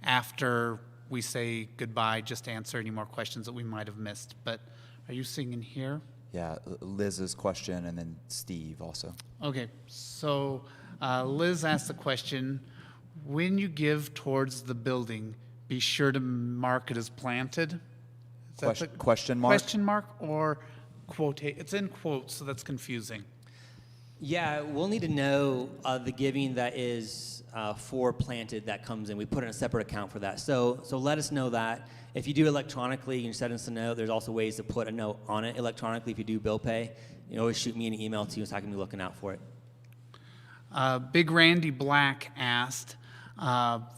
[SPEAKER 2] after we say goodbye, just to answer any more questions that we might have missed. But are you seeing in here?
[SPEAKER 1] Yeah, Liz's question, and then Steve also.
[SPEAKER 2] Okay, so Liz asked the question, when you give towards the building, be sure to mark it as planted. Is that the
[SPEAKER 1] Question mark?
[SPEAKER 2] question mark or quote? It's in quotes, so that's confusing.
[SPEAKER 3] Yeah, we'll need to know the giving that is for planted that comes in. We put in a separate account for that. So let us know that. If you do electronically, you can send us a note. There's also ways to put a note on it electronically if you do bill pay. You can always shoot me an email too, so I can be looking out for it.
[SPEAKER 2] Big Randy Black asked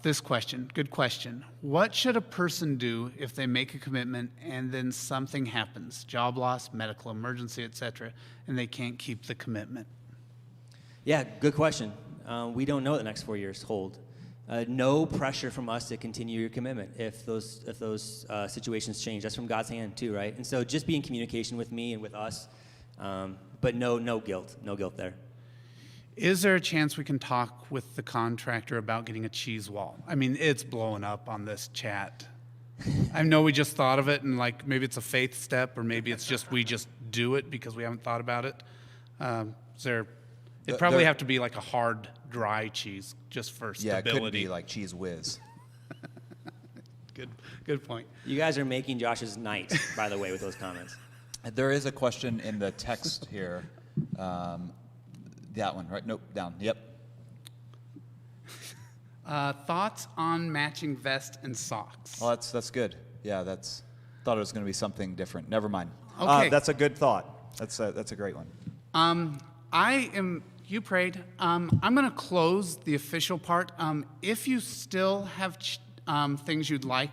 [SPEAKER 2] this question, good question. What should a person do if they make a commitment and then something happens, job loss, medical emergency, etc., and they can't keep the commitment?
[SPEAKER 3] Yeah, good question. We don't know what the next 4 years hold. No pressure from us to continue your commitment if those situations change. That's from God's hand too, right? And so just be in communication with me and with us, but no guilt there.
[SPEAKER 2] Is there a chance we can talk with the contractor about getting a cheese wall? I mean, it's blowing up on this chat. I know we just thought of it, and like maybe it's a faith step, or maybe it's just we just do it because we haven't thought about it. It'd probably have to be like a hard, dry cheese just for stability.
[SPEAKER 1] Yeah, it could be like Cheese Whiz.
[SPEAKER 2] Good point.
[SPEAKER 3] You guys are making Josh's night, by the way, with those comments.
[SPEAKER 1] There is a question in the text here. That one, right? Nope, down. Yep.
[SPEAKER 2] Thoughts on matching vest and socks?
[SPEAKER 1] Well, that's good. Yeah, thought it was going to be something different. Never mind.
[SPEAKER 2] Okay.
[SPEAKER 1] That's a good thought. That's a great one.
[SPEAKER 2] You prayed. I'm going to close the official part. If you still have things you'd like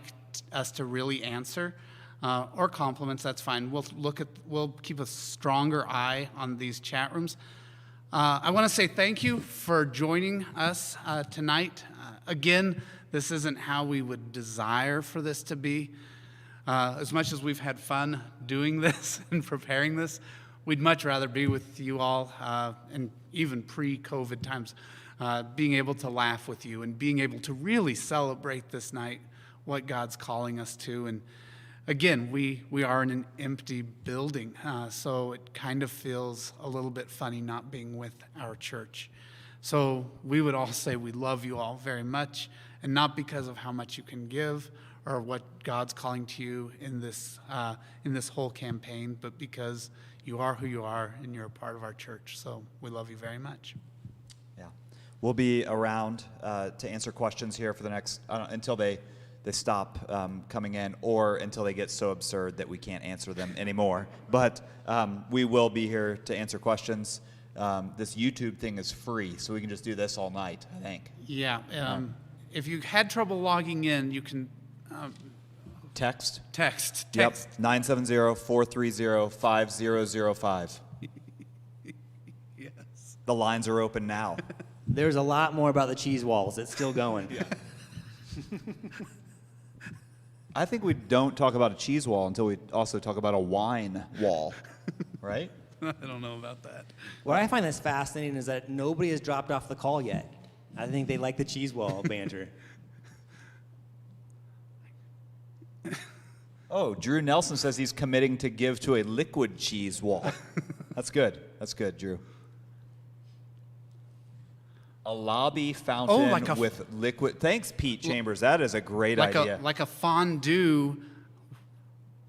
[SPEAKER 2] us to really answer, or compliments, that's fine. We'll keep a stronger eye on these chat rooms. I want to say thank you for joining us tonight. Again, this isn't how we would desire for this to be. As much as we've had fun doing this and preparing this, we'd much rather be with you all, and even pre-COVID times, being able to laugh with you and being able to really celebrate this night, what God's calling us to. And again, we are in an empty building, so it kind of feels a little bit funny not being with our church. So we would all say we love you all very much, and not because of how much you can give or what God's calling to you in this whole campaign, but because you are who you are and you're a part of our church. So we love you very much.
[SPEAKER 1] Yeah, we'll be around to answer questions here for the next until they stop coming in, or until they get so absurd that we can't answer them anymore. But we will be here to answer questions. This YouTube thing is free, so we can just do this all night, I think.
[SPEAKER 2] Yeah. If you had trouble logging in, you can
[SPEAKER 1] Text.
[SPEAKER 2] text.
[SPEAKER 1] Yep, 970-430-5005. The lines are open now.
[SPEAKER 3] There's a lot more about the cheese walls. It's still going.
[SPEAKER 1] I think we don't talk about a cheese wall until we also talk about a wine wall, right?
[SPEAKER 2] I don't know about that.
[SPEAKER 3] What I find that's fascinating is that nobody has dropped off the call yet. I think they like the cheese wall banter.
[SPEAKER 1] Oh, Drew Nelson says he's committing to give to a liquid cheese wall. That's good. That's good, Drew. A lobby fountain
[SPEAKER 2] like a
[SPEAKER 1] with liquid. Thanks, Pete Chambers. That is a great
[SPEAKER 2] Like
[SPEAKER 1] idea.
[SPEAKER 2] like a fondue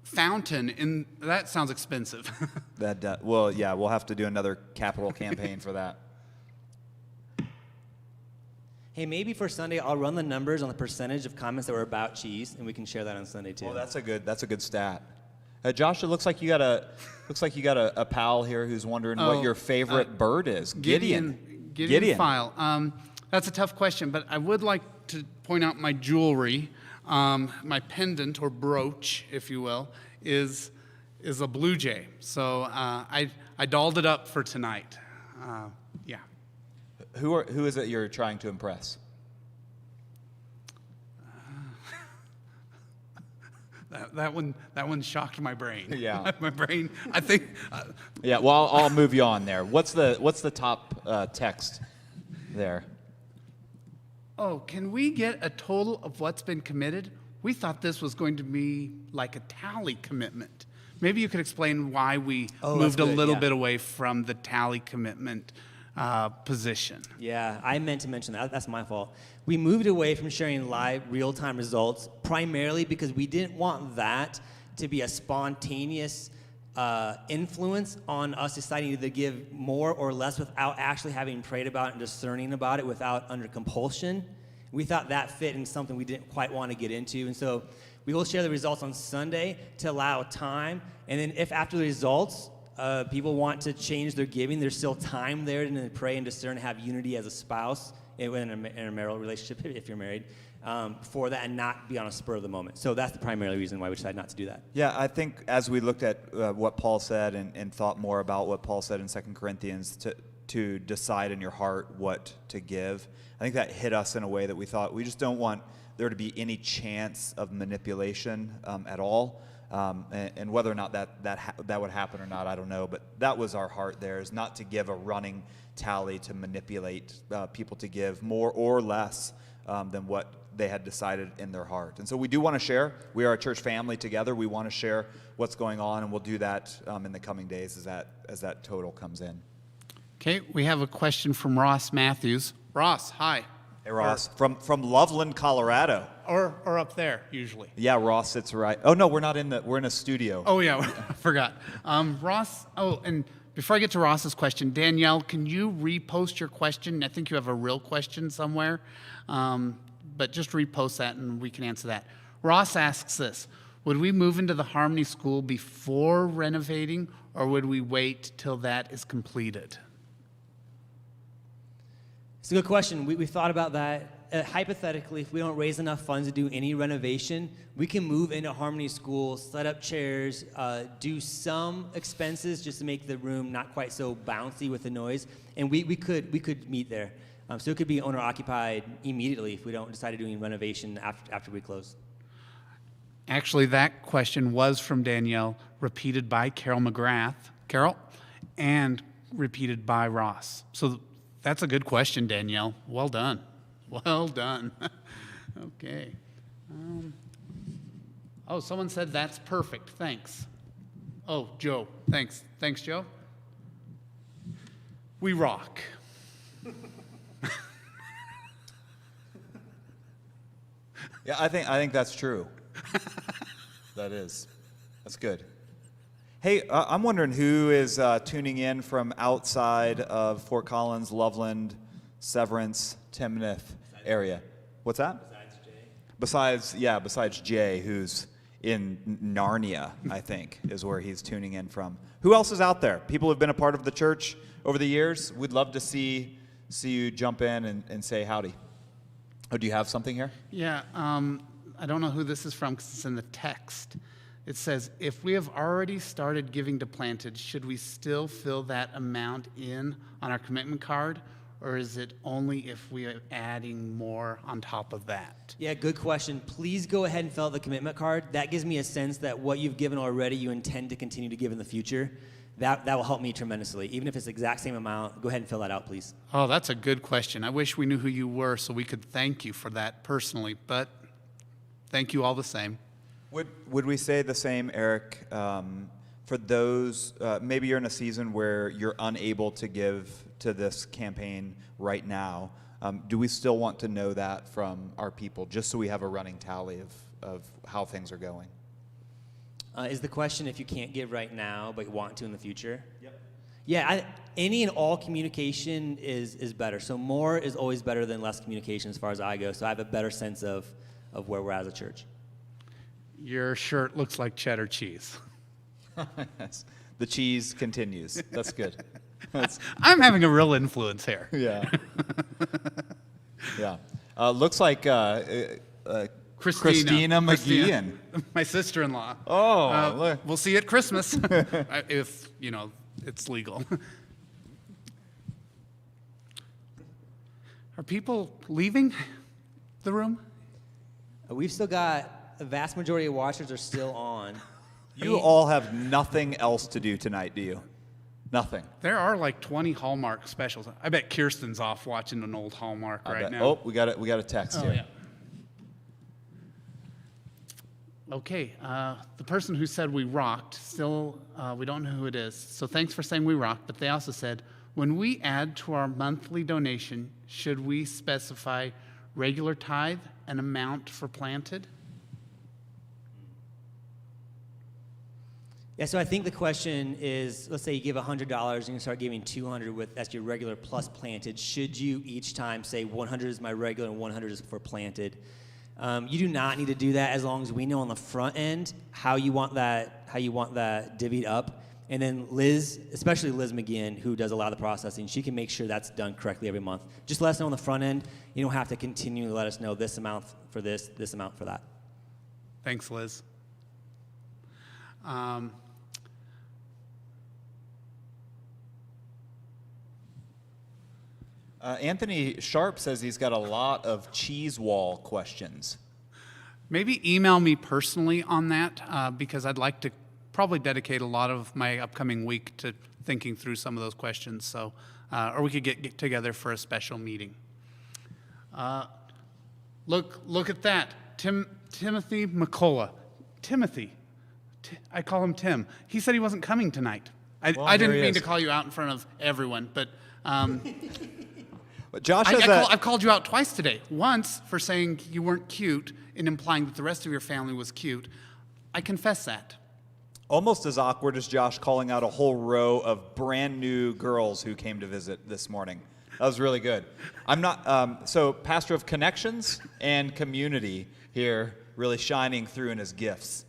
[SPEAKER 2] fountain. That sounds expensive.
[SPEAKER 1] Well, yeah, we'll have to do another capital campaign for that.
[SPEAKER 3] Hey, maybe for Sunday I'll run the numbers on the percentage of comments that were about cheese, and we can share that on Sunday too.
[SPEAKER 1] Well, that's a good stat. Josh, it looks like you got a pal here who's wondering what your favorite bird is. Gideon
[SPEAKER 2] file. That's a tough question, but I would like to point out my jewelry. My pendant or brooch, if you will, is a blue jay. So I dolled it up for tonight. Yeah.
[SPEAKER 1] Who is it you're trying to impress?
[SPEAKER 2] That one shocked my brain.
[SPEAKER 1] Yeah.
[SPEAKER 2] My brain. I think.
[SPEAKER 1] Yeah. Well, I'll move you on there. What's the top text there?
[SPEAKER 2] Oh, can we get a total of what's been committed? We thought this was going to be like a tally commitment. Maybe you could explain why we moved a little bit away from the tally commitment position.
[SPEAKER 3] Yeah, I meant to mention that. That's my fault. We moved away from sharing live, real-time results primarily because we didn't want that to be a spontaneous influence on us deciding to give more or less without actually having prayed about it and discerning about it without under compulsion. We thought that fit in something we didn't quite want to get into. And so we will share the results on Sunday to allow time. And then if after the results, people want to change their giving, there's still time there to pray and discern, have unity as a spouse in a marital relationship, if you're married, for that and not be on a spur of the moment. So that's the primary reason why we decided not to do that.
[SPEAKER 1] Yeah, I think as we looked at what Paul said and thought more about what Paul said in 2 Corinthians to decide in your heart what to give, I think that hit us in a way that we thought we just don't want there to be any chance of manipulation at all. And whether or not that would happen or not, I don't know. But that was our heart there, is not to give a running tally to manipulate people to give more or less than what they had decided in their heart. And so we do want to share. We are a church family together. We want to share what's going on, and we'll do that in the coming days as that total comes in.
[SPEAKER 2] Okay, we have a question from Ross Matthews. Ross, hi.
[SPEAKER 1] Hey, Ross, from Loveland, Colorado.
[SPEAKER 2] Or up there, usually.
[SPEAKER 1] Yeah, Ross sits right. Oh no, we're in a studio.
[SPEAKER 2] Oh yeah, I forgot. Ross. Oh, and before I get to Ross's question, Danielle, can you repost your question? I think you have a real question somewhere, but just repost that and we can answer that. Ross asks this: would we move into the Harmony School before renovating, or would we wait till that is completed?
[SPEAKER 3] It's a good question. We've thought about that. Hypothetically, if we don't raise enough funds to do any renovation, we can move into Harmony School, set up chairs, do some expenses just to make the room not quite so bouncy with the noise, and we could meet there. So it could be owner occupied immediately if we don't decide to do any renovation after we close.
[SPEAKER 2] Actually, that question was from Danielle, repeated by Carol McGrath, and repeated by Ross. So that's a good question, Danielle. Well done. Well done. Okay. Someone said that's perfect. Thanks. Oh, Joe. Thanks. Thanks, Joe. We rock.
[SPEAKER 1] Yeah, I think that's true. That's good. Hey, I'm wondering who is tuning in from outside of Fort Collins, Loveland, Severance, Timnath area. What's that? Besides Jay, who's in Narnia, I think, is where he's tuning in from. Who else is out there? People who've been a part of the church over the years. We'd love to see you jump in and say howdy. Oh, do you have something here?
[SPEAKER 2] Yeah, I don't know who this is from because it's in the text. It says, if we have already started giving to Planted, should we still fill that amount in on our commitment card? Or is it only if we are adding more on top of that?
[SPEAKER 3] Yeah, good question. Please go ahead and fill out the commitment card. That gives me a sense that what you've given already, you intend to continue to give in the future. That will help me tremendously. Even if it's the exact same amount, go ahead and fill that out, please.
[SPEAKER 2] Oh, that's a good question. I wish we knew who you were so we could thank you for that personally, but thank you all the same.
[SPEAKER 1] Would we say the same, Eric, for those, maybe you're in a season where you're unable to give to this campaign right now, do we still want to know that from our people, just so we have a running tally of how things are going?
[SPEAKER 3] Is the question if you can't give right now but want to in the future?
[SPEAKER 1] Yep.
[SPEAKER 3] Yeah, any and all communication is better. So more is always better than less communication as far as I go. So I have a better sense of where we're at as a church.
[SPEAKER 2] Your shirt looks like cheddar cheese.
[SPEAKER 1] Yes. The cheese continues. That's good.
[SPEAKER 2] I'm having a real influence here.
[SPEAKER 1] Yeah. Yeah. Looks like Christina McGeehan.
[SPEAKER 2] My sister-in-law.
[SPEAKER 1] Oh, look.
[SPEAKER 2] We'll see you at Christmas, if, it's legal. Are people leaving the room?
[SPEAKER 3] We've still got, the vast majority of watchers are still on.
[SPEAKER 1] You all have nothing else to do tonight, do you? Nothing.
[SPEAKER 2] There are like 20 Hallmark specials. I bet Kirsten's off watching an old Hallmark right now.
[SPEAKER 1] Oh, we got a text here.
[SPEAKER 2] Yeah. Okay, the person who said we rocked, still, we don't know who it is. So thanks for saying we rocked, but they also said, when we add to our monthly donation, should we specify regular tithe and amount for Planted?
[SPEAKER 3] Yeah, so I think the question is, let's say you give $100 and you start giving $200 that's your regular plus Planted. Should you each time say 100 is my regular and 100 is for Planted? You do not need to do that as long as we know on the front end how you want that divvied up. And then Liz, especially Liz McGeehan, who does a lot of the processing, she can make sure that's done correctly every month. Just let us know on the front end. You don't have to continually let us know this amount for this amount for that.
[SPEAKER 2] Thanks, Liz.
[SPEAKER 1] Anthony Sharp says he's got a lot of cheese wall questions.
[SPEAKER 2] Maybe email me personally on that because I'd like to probably dedicate a lot of my upcoming week to thinking through some of those questions. So, or we could get together for a special meeting. Look at that, Timothy McCullough. Timothy, I call him Tim. He said he wasn't coming tonight. I didn't mean to call you out in front of everyone, but.
[SPEAKER 1] But Josh
[SPEAKER 2] I've called you out twice today. Once for saying you weren't cute and implying that the rest of your family was cute. I confess that.
[SPEAKER 1] almost as awkward as Josh calling out a whole row of brand new girls who came to visit this morning. That was really good. I'm not, so pastor of connections and community here, really shining through in his gifts.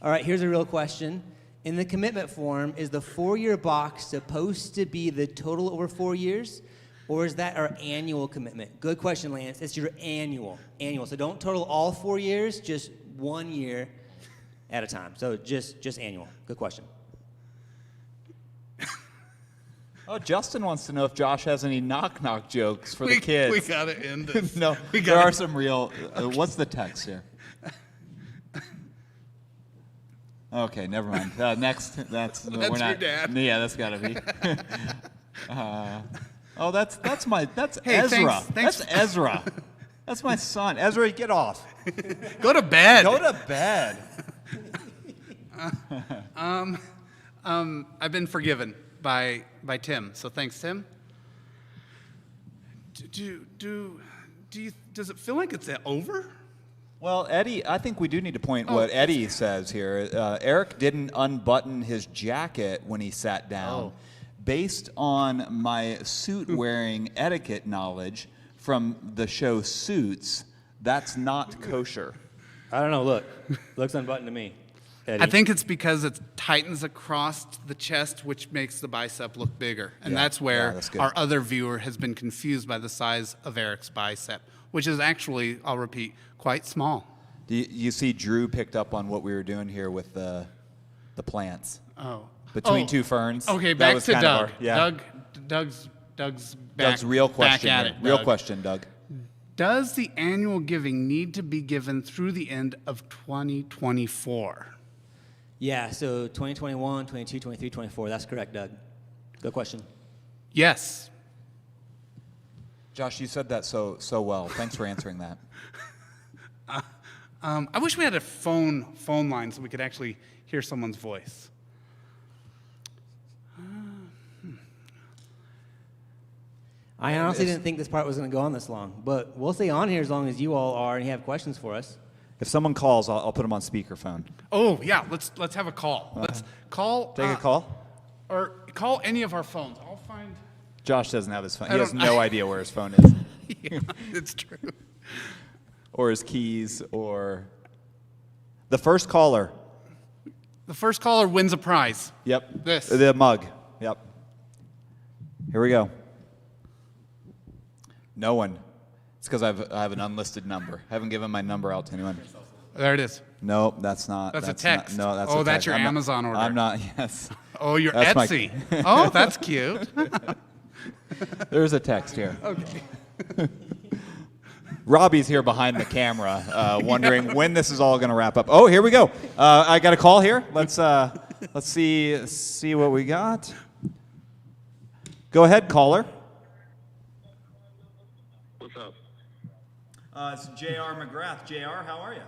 [SPEAKER 3] All right, here's a real question. In the commitment form, is the 4-year box supposed to be the total over 4 years, or is that our annual commitment? Good question, Lance. It's your annual. So don't total all 4 years, just 1 year at a time. So just annual. Good question.
[SPEAKER 1] Oh, Justin wants to know if Josh has any knock-knock jokes for the kids.
[SPEAKER 2] We got to end this.
[SPEAKER 1] No, there are some real... what's the text here? Okay, never mind. Next, that's
[SPEAKER 2] we're not, your dad.
[SPEAKER 1] Yeah, that's got to be. That's
[SPEAKER 2] hey,
[SPEAKER 1] Ezra.
[SPEAKER 2] Thanks.
[SPEAKER 1] That's Ezra. That's my son. Ezra, get off.
[SPEAKER 2] Go to bed.
[SPEAKER 1] Go to bed.
[SPEAKER 2] I've been forgiven by Tim, so thanks, Tim. Does it feel like it's over?
[SPEAKER 1] Well, Eddie, I think we do need to point what Eddie says here. Eric didn't unbutton his jacket when he sat down. Based on my suit-wearing etiquette knowledge from the show Suits, that's not kosher.
[SPEAKER 3] I don't know. Look. Looks unbuttoned to me. Eddie?
[SPEAKER 2] I think it's because it tightens across the chest, which makes the bicep look bigger. And
[SPEAKER 1] Yeah.
[SPEAKER 2] that's where
[SPEAKER 1] That's good.
[SPEAKER 2] our other viewer has been confused by the size of Eric's bicep, which is actually, I'll repeat, quite small.
[SPEAKER 1] Do you see Drew picked up on what we were doing here with the plants
[SPEAKER 2] Oh.
[SPEAKER 1] between
[SPEAKER 2] Oh,
[SPEAKER 1] two ferns?
[SPEAKER 2] Okay,
[SPEAKER 1] That
[SPEAKER 2] back
[SPEAKER 1] was
[SPEAKER 2] to
[SPEAKER 1] kind of
[SPEAKER 2] Doug.
[SPEAKER 1] our- yeah.
[SPEAKER 2] Doug's back,
[SPEAKER 1] Doug's real question.
[SPEAKER 2] back at
[SPEAKER 1] here.
[SPEAKER 2] it.
[SPEAKER 1] Real
[SPEAKER 2] Doug.
[SPEAKER 1] question, Doug.
[SPEAKER 2] Does the annual giving need to be given through the end of 2024?
[SPEAKER 3] Yeah, so 2021, 22, 23, 24. That's correct, Doug. Good question.
[SPEAKER 2] Yes.
[SPEAKER 1] Josh, you said that so well. Thanks for answering that.
[SPEAKER 2] I wish we had a phone line so we could actually hear someone's voice.
[SPEAKER 3] I honestly didn't think this part was going to go on this long, but we'll stay on here as long as you all are and you have questions for us.
[SPEAKER 1] If someone calls, I'll put them on speakerphone.
[SPEAKER 2] Oh yeah, let's have a call. Let's call.
[SPEAKER 1] Take a call.
[SPEAKER 2] Or call any of our phones. I'll find.
[SPEAKER 1] Josh doesn't have his phone.
[SPEAKER 2] I
[SPEAKER 1] He has
[SPEAKER 2] don't-
[SPEAKER 1] no idea where his phone is,
[SPEAKER 2] Yeah, it's true.
[SPEAKER 1] or his keys, or the first caller.
[SPEAKER 2] The first caller wins a prize.
[SPEAKER 1] Yep.
[SPEAKER 2] This.
[SPEAKER 1] The mug. Yep. Here we go. No one. It's because I have an unlisted number. I haven't given my number out to anyone.
[SPEAKER 2] There it is.
[SPEAKER 1] No, that's not.
[SPEAKER 2] That's a
[SPEAKER 1] not-
[SPEAKER 2] text.
[SPEAKER 1] no, that's
[SPEAKER 2] Oh,
[SPEAKER 1] a
[SPEAKER 2] that's
[SPEAKER 1] text.
[SPEAKER 2] your
[SPEAKER 1] I'm not-
[SPEAKER 2] Amazon order.
[SPEAKER 1] I'm not. Yes.
[SPEAKER 2] Oh, your
[SPEAKER 1] That's my-
[SPEAKER 2] Etsy. Oh, that's cute.
[SPEAKER 1] There's a text here.
[SPEAKER 2] Okay.
[SPEAKER 1] Robbie's here behind the camera, wondering when this is all going to wrap up. Oh, here we go. I got a call here. Let's see what we got. Go ahead, caller.
[SPEAKER 4] What's up?
[SPEAKER 1] It's J.R. McGrath. J.R., how are you?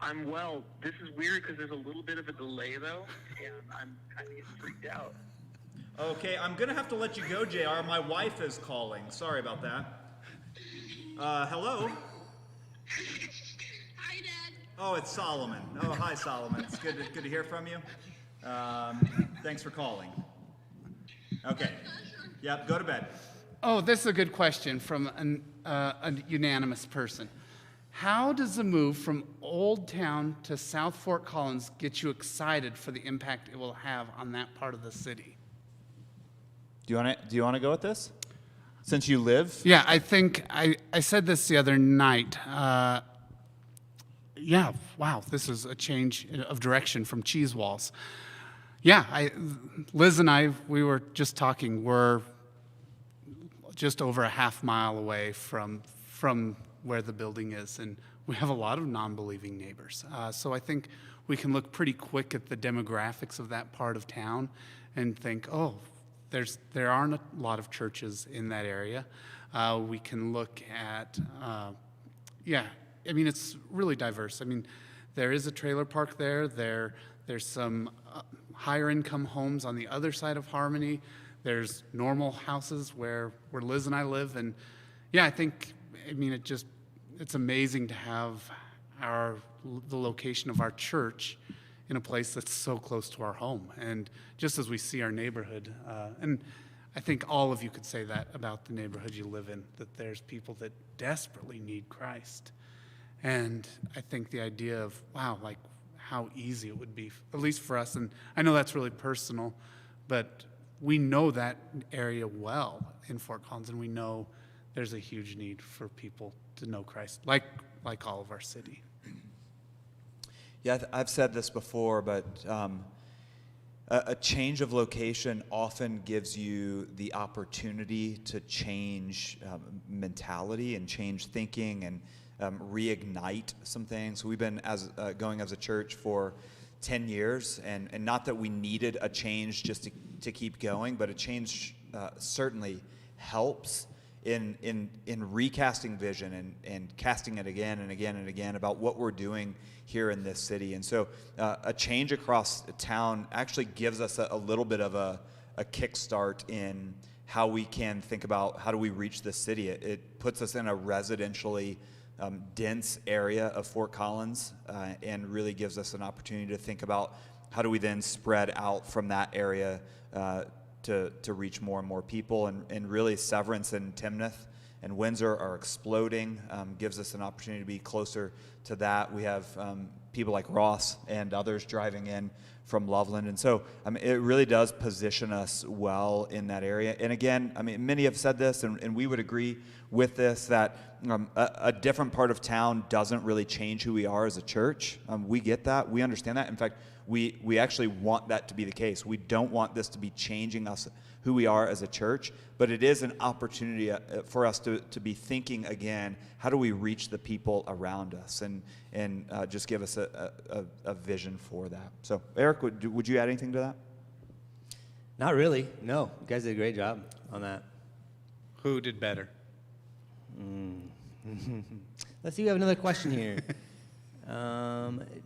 [SPEAKER 4] I'm well. This is weird because there's a little bit of a delay, though, and I'm kind of getting freaked out.
[SPEAKER 1] Okay, I'm going to have to let you go, J.R. My wife is calling. Sorry about that. Hello?
[SPEAKER 5] Hi, Dad.
[SPEAKER 1] Oh, it's Solomon. Oh, hi, Solomon. It's good to hear from you. Thanks for calling. Okay. Yep, go to bed.
[SPEAKER 2] Oh, this is a good question from a unanimous person. How does the move from Old Town to South Fort Collins get you excited for the impact it will have on that part of the city?
[SPEAKER 1] Do you want to go with this? Since you live?
[SPEAKER 2] Yeah, I think I said this the other night. Yeah, wow, this is a change of direction from cheese walls. Yeah, Liz and I, we were just talking. We're just over a half mile away from where the building is, and we have a lot of non-believing neighbors. So I think we can look pretty quick at the demographics of that part of town and think, oh, there aren't a lot of churches in that area. We can look at, yeah, I mean, it's really diverse. I mean, there is a trailer park there. There's some higher income homes on the other side of Harmony. There's normal houses where Liz and I live. And yeah, I mean, it's amazing to have the location of our church in a place that's so close to our home. And just as we see our neighborhood, and I think all of you could say that about the neighborhood you live in, that there's people that desperately need Christ. And I think the idea of, wow, like how easy it would be, at least for us, and I know that's really personal, but we know that area well in Fort Collins, and we know there's a huge need for people to know Christ, like all of our city.
[SPEAKER 1] Yeah, I've said this before, but a change of location often gives you the opportunity to change mentality and change thinking and reignite some things. We've been going as a church for 10 years, and not that we needed a change just to keep going, but a change certainly helps in recasting vision and casting it again and again and again about what we're doing here in this city. And so a change across town actually gives us a little bit of a kickstart in how we can think about how do we reach this city. It puts us in a residentially dense area of Fort Collins and really gives us an opportunity to think about how do we then spread out from that area to reach more and more people. And really Severance and Timnath and Windsor are exploding. Gives us an opportunity to be closer to that. We have people like Ross and others driving in from Loveland. And so it really does position us well in that area. And again, many have said this, and we would agree with this, that a different part of town doesn't really change who we are as a church. We get that. We understand that. In fact, we actually want that to be the case. We don't want this to be changing us, who we are as a church, but it is an opportunity for us to be thinking again, how do we reach the people around us, and just give us a vision for that. So Eric, would you add anything to that?
[SPEAKER 3] Not really. No, you guys did a great job on that.
[SPEAKER 2] Who did better?
[SPEAKER 3] Let's see, we have another question here.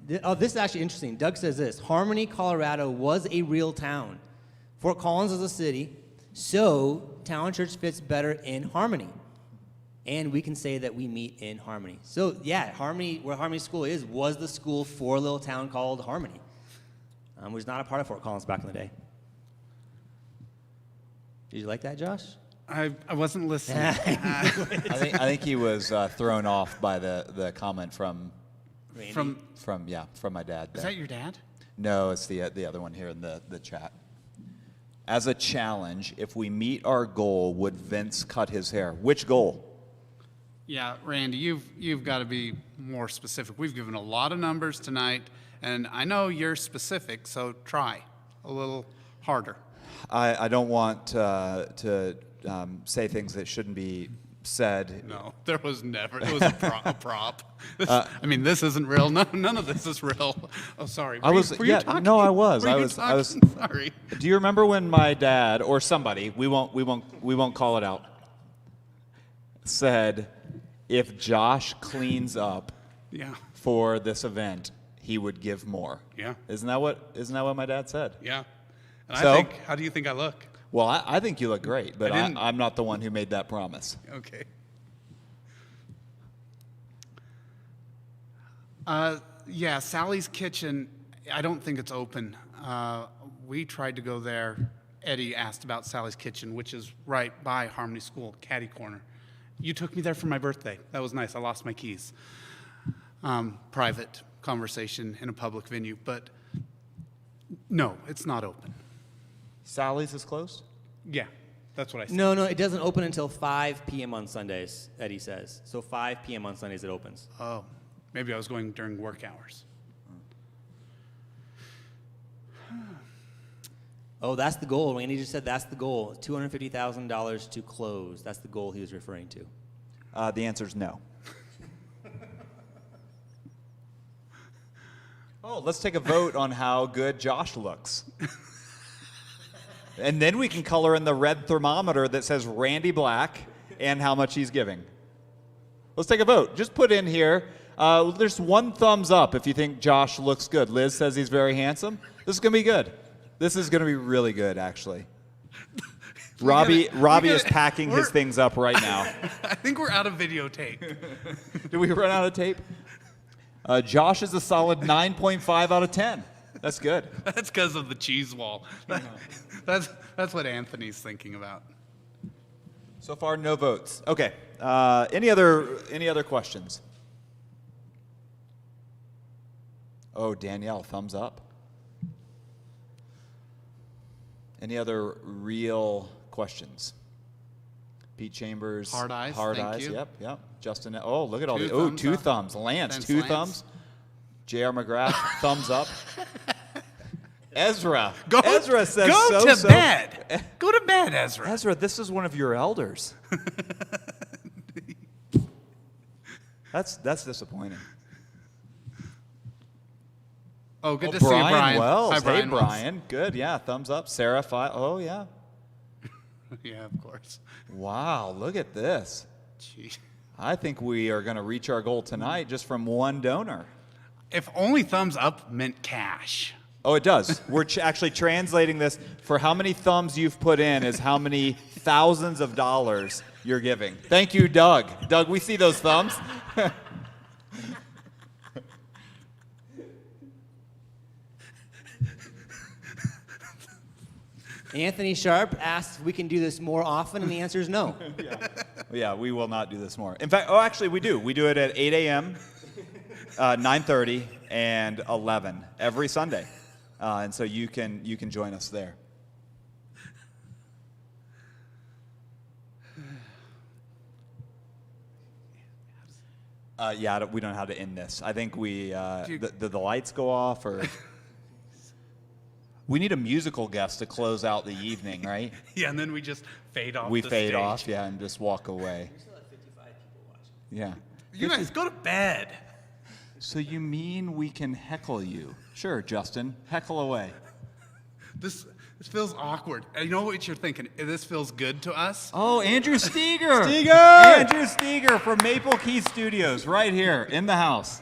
[SPEAKER 3] This is actually interesting. Doug says this: Harmony, Colorado was a real town. Fort Collins is a city, so town church fits better in Harmony. And we can say that we meet in Harmony. So yeah, Harmony, where Harmony School is, was the school for a little town called Harmony. Was not a part of Fort Collins back in the day. Did you like that, Josh?
[SPEAKER 2] I wasn't listening.
[SPEAKER 1] I think he was thrown off by the comment from
[SPEAKER 3] Randy?
[SPEAKER 1] from my dad.
[SPEAKER 2] Is that your dad?
[SPEAKER 1] No, it's the other one here in the chat. As a challenge, if we meet our goal, would Vince cut his hair? Which goal?
[SPEAKER 2] Yeah, Randy, you've got to be more specific. We've given a lot of numbers tonight, and I know you're specific, so try a little harder.
[SPEAKER 1] I don't want to say things that shouldn't be said.
[SPEAKER 2] No, there was never. It was a prop. This isn't real. None of this is real. Oh, sorry.
[SPEAKER 1] Were you talking? No, I was. I was.
[SPEAKER 2] Sorry.
[SPEAKER 1] Do you remember when my dad or somebody, we won't call it out, said, if Josh cleans up for this event, he would give more?
[SPEAKER 2] Yeah.
[SPEAKER 1] Isn't that what my dad said?
[SPEAKER 2] Yeah. And
[SPEAKER 1] So?
[SPEAKER 2] I think, how do you think I look?
[SPEAKER 1] Well, I think you look great, but
[SPEAKER 2] I didn't-
[SPEAKER 1] I'm not the one who made that promise.
[SPEAKER 2] Okay. Sally's Kitchen, I don't think it's open. We tried to go there. Eddie asked about Sally's Kitchen, which is right by Harmony School, catty corner. You took me there for my birthday. That was nice. I lost my keys. Private conversation in a public venue, but no, it's not open.
[SPEAKER 1] Sally's is closed?
[SPEAKER 2] Yeah, that's what I said.
[SPEAKER 3] No, it doesn't open until 5 p.m. on Sundays, Eddie says. So 5 p.m. on Sundays it opens.
[SPEAKER 2] Oh, maybe I was going during work hours.
[SPEAKER 3] Oh, that's the goal. Randy just said that's the goal. $250,000 to close. That's the goal he was referring to.
[SPEAKER 1] The answer is no. Oh, let's take a vote on how good Josh looks. And then we can color in the red thermometer that says Randy Black and how much he's giving. Let's take a vote. Just put in here, there's one thumbs up if you think Josh looks good. Liz says he's very handsome. This is going to be good. This is going to be really good, actually. Robbie is packing his things up right now.
[SPEAKER 2] I think we're out of videotape.
[SPEAKER 1] Did we run out of tape? Josh is a solid 9.5 out of 10. That's good.
[SPEAKER 2] That's because of the cheese wall. That's what Anthony's thinking about.
[SPEAKER 1] So far, no votes. Okay. Any other questions? Oh, Danielle, thumbs up. Any other real questions? Pete Chambers.
[SPEAKER 2] Hard eyes.
[SPEAKER 1] Hard
[SPEAKER 2] thank
[SPEAKER 1] eyes.
[SPEAKER 2] you.
[SPEAKER 1] Yep. Justin. Oh, look at all
[SPEAKER 2] Two
[SPEAKER 1] the. Oh,
[SPEAKER 2] thumbs
[SPEAKER 1] two
[SPEAKER 2] up.
[SPEAKER 1] thumbs. Lance,
[SPEAKER 2] Thanks,
[SPEAKER 1] two
[SPEAKER 2] Lance.
[SPEAKER 1] thumbs. J.R. McGrath, thumbs up. Ezra.
[SPEAKER 2] Go,
[SPEAKER 1] Ezra says
[SPEAKER 2] go
[SPEAKER 1] so.
[SPEAKER 2] to bed. Go to bed, Ezra.
[SPEAKER 1] Ezra, this is one of your elders. That's disappointing.
[SPEAKER 2] Oh, good to see you, Brian.
[SPEAKER 1] Wells.
[SPEAKER 2] Hi, Brian.
[SPEAKER 1] Hey, Brian. Good. Yeah. Thumbs up. Sarah. Oh, yeah.
[SPEAKER 2] Yeah, of course.
[SPEAKER 1] Wow. Look at this.
[SPEAKER 2] Gee.
[SPEAKER 1] I think we are going to reach our goal tonight just from one donor.
[SPEAKER 2] If only thumbs up meant cash.
[SPEAKER 1] Oh, it does. We're actually translating this for how many thumbs you've put in is how many thousands of dollars you're giving. Thank you, Doug. Doug, we see those thumbs.
[SPEAKER 3] Anthony Sharp asked if we can do this more often, and the answer is no.
[SPEAKER 1] Yeah, we will not do this more. In fact, actually, we do. We do it at 8 a.m., 9:30, and 11 every Sunday, and so you can join us there. Yeah, we don't know how to end this. I think the lights go off, or we need a musical guest to close out the evening, right?
[SPEAKER 2] Yeah, and then we just fade off.
[SPEAKER 1] We
[SPEAKER 2] the
[SPEAKER 1] fade
[SPEAKER 2] stage.
[SPEAKER 1] off, yeah, and just walk away.
[SPEAKER 3] We still have 55 people watching.
[SPEAKER 1] Yeah.
[SPEAKER 2] You guys go to bed.
[SPEAKER 1] So you mean we can heckle you? Sure, Justin, heckle away.
[SPEAKER 2] This feels awkward. I know what you're thinking. This feels good to us.
[SPEAKER 1] Oh, Andrew Steger!
[SPEAKER 3] Steger!
[SPEAKER 1] Andrew Steger from Maple Key Studios, right here in the house.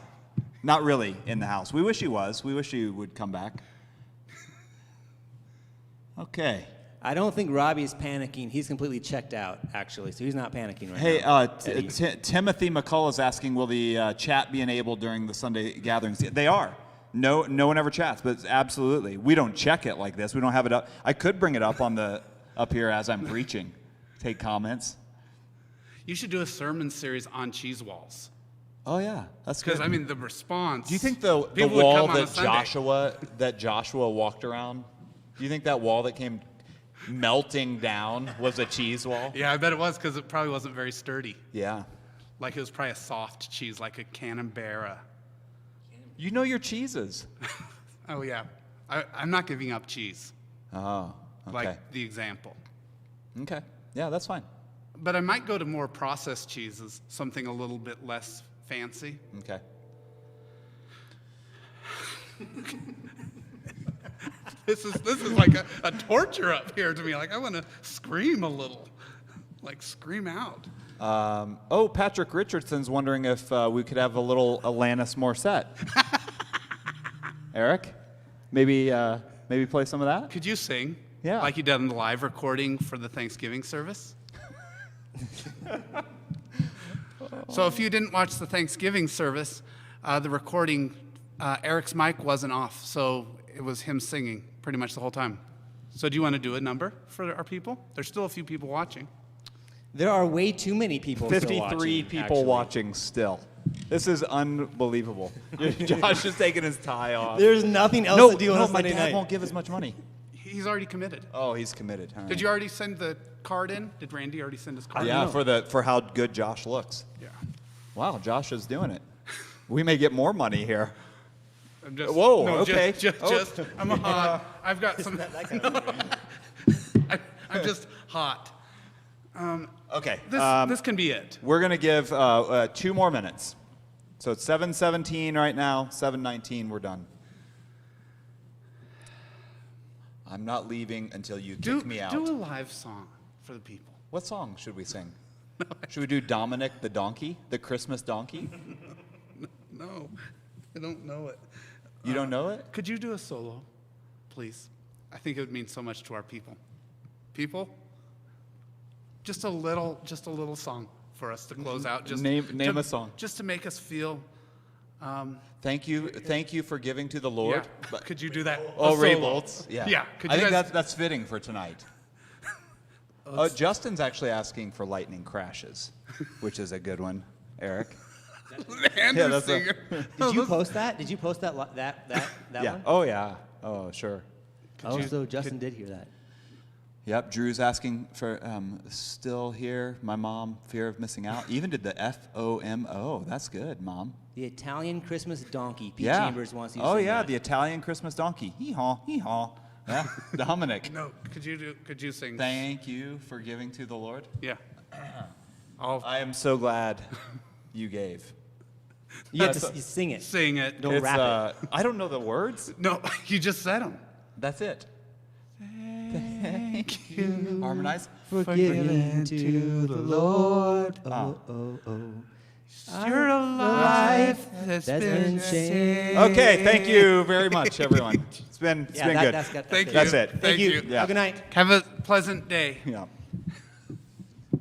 [SPEAKER 1] Not really in the house. We wish he was. We wish he would come back. Okay.
[SPEAKER 3] I don't think Robbie's panicking. He's completely checked out, actually, so he's not panicking right
[SPEAKER 1] Hey,
[SPEAKER 3] now.
[SPEAKER 1] Timothy McCullough is asking, will the chat be enabled during the Sunday gatherings? They are. No one ever chats, but absolutely. We don't check it like this. We don't have it up. I could bring it up up here as I'm preaching. Take comments.
[SPEAKER 2] You should do a sermon series on cheese walls.
[SPEAKER 1] Oh yeah, that's good.
[SPEAKER 2] Because, I mean, the response.
[SPEAKER 1] Do you think the
[SPEAKER 2] people would
[SPEAKER 1] wall
[SPEAKER 2] come on a
[SPEAKER 1] that
[SPEAKER 2] Sunday.
[SPEAKER 1] Joshua walked around? Do you think that wall that came melting down was a cheese wall?
[SPEAKER 2] Yeah, I bet it was, because it probably wasn't very sturdy.
[SPEAKER 1] Yeah.
[SPEAKER 2] Like it was probably a soft cheese, like a Canberra.
[SPEAKER 1] You know your cheeses.
[SPEAKER 2] Oh, yeah. I'm not giving up cheese,
[SPEAKER 1] Oh. Okay.
[SPEAKER 2] like the example.
[SPEAKER 1] Okay. Yeah, that's fine.
[SPEAKER 2] But I might go to more processed cheeses, something a little bit less fancy.
[SPEAKER 1] Okay.
[SPEAKER 2] This is like a torture up here to me. Like, I want to scream a little, like scream out.
[SPEAKER 1] Patrick Richardson's wondering if we could have a little Alanis Morissette. Eric, maybe play some of that?
[SPEAKER 2] Could you sing?
[SPEAKER 1] Yeah.
[SPEAKER 2] Like you did in the live recording for the Thanksgiving service? So if you didn't watch the Thanksgiving service, the recording, Eric's mic wasn't off, so it was him singing pretty much the whole time. So do you want to do a number for our people? There's still a few people watching.
[SPEAKER 3] There are way too many people still
[SPEAKER 1] 53
[SPEAKER 3] watching,
[SPEAKER 1] people
[SPEAKER 3] actually.
[SPEAKER 1] watching still. This is unbelievable. Josh is taking his tie off.
[SPEAKER 3] There's nothing else to do on a
[SPEAKER 1] my
[SPEAKER 3] Sunday
[SPEAKER 1] dad
[SPEAKER 3] night.
[SPEAKER 1] won't give as much money.
[SPEAKER 2] He's already committed.
[SPEAKER 1] Oh, he's committed. All right.
[SPEAKER 2] Did you already send the card in? Did Randy already send his card
[SPEAKER 1] Yeah,
[SPEAKER 2] in?
[SPEAKER 1] for how good Josh looks.
[SPEAKER 2] Yeah.
[SPEAKER 1] Wow, Josh is doing it. We may get more money here.
[SPEAKER 2] I'm just,
[SPEAKER 1] Whoa,
[SPEAKER 2] no,
[SPEAKER 1] okay.
[SPEAKER 2] Just, I'm a hot. I've got some. I'm just hot.
[SPEAKER 1] Okay.
[SPEAKER 2] This can be it.
[SPEAKER 1] We're going to give 2 more minutes. So it's 7:17 right now. 7:19, we're done. I'm not leaving until you kick me out.
[SPEAKER 2] Do a live song for the people.
[SPEAKER 1] What song should we sing? Should we do Dominic the Donkey, the Christmas Donkey?
[SPEAKER 2] No, I don't know it.
[SPEAKER 1] You don't know it?
[SPEAKER 2] Could you do a solo, please? I think it would mean so much to our people. People, just a little song for us to close out. Just
[SPEAKER 1] Name a song.
[SPEAKER 2] just to make us feel.
[SPEAKER 1] Thank you for giving to the Lord.
[SPEAKER 2] Yeah.
[SPEAKER 1] But-
[SPEAKER 2] Could you do that?
[SPEAKER 1] Oh,
[SPEAKER 2] A
[SPEAKER 1] Ray
[SPEAKER 2] solo.
[SPEAKER 1] Bolts. Yeah.
[SPEAKER 2] Yeah. Could
[SPEAKER 1] I
[SPEAKER 2] you
[SPEAKER 1] think
[SPEAKER 2] guys-
[SPEAKER 1] that's fitting for tonight. Justin's actually asking for lightning crashes, which is a good one, Eric.
[SPEAKER 2] Andrew
[SPEAKER 1] that's a-
[SPEAKER 2] Singer.
[SPEAKER 3] Did you post that? Did you post that
[SPEAKER 1] Yeah.
[SPEAKER 3] one?
[SPEAKER 1] Oh yeah. Oh sure.
[SPEAKER 3] Oh, so Justin did hear that.
[SPEAKER 1] Yep. Drew's asking for still here. My mom, fear of missing out. Even did the FOMO. That's good, Mom.
[SPEAKER 3] The Italian Christmas donkey. Pete
[SPEAKER 1] Yeah.
[SPEAKER 3] Chambers wants you to
[SPEAKER 1] Oh
[SPEAKER 3] sing
[SPEAKER 1] yeah,
[SPEAKER 3] that.
[SPEAKER 1] the Italian Christmas donkey. Hee haw, hee haw. Yeah. Dominic.
[SPEAKER 2] No, could you sing?
[SPEAKER 1] Thank you for giving to the Lord.
[SPEAKER 2] Yeah.
[SPEAKER 1] I am so glad you gave.
[SPEAKER 3] You have to sing it.
[SPEAKER 2] Sing it.
[SPEAKER 3] Don't rap it.
[SPEAKER 1] I don't know the words.
[SPEAKER 2] No, you just said them.
[SPEAKER 1] That's it. Thank you. Harmonize.
[SPEAKER 3] Forgiven to the Lord.
[SPEAKER 1] Oh,
[SPEAKER 2] You're a life that's
[SPEAKER 3] been changed.
[SPEAKER 1] Okay, thank you very much, everyone. It's been good.
[SPEAKER 3] That's
[SPEAKER 2] Thank
[SPEAKER 3] good.
[SPEAKER 1] That's it.
[SPEAKER 2] Thank you.
[SPEAKER 1] Yeah.
[SPEAKER 3] Have a good night.
[SPEAKER 2] Have a pleasant day.
[SPEAKER 1] Yeah.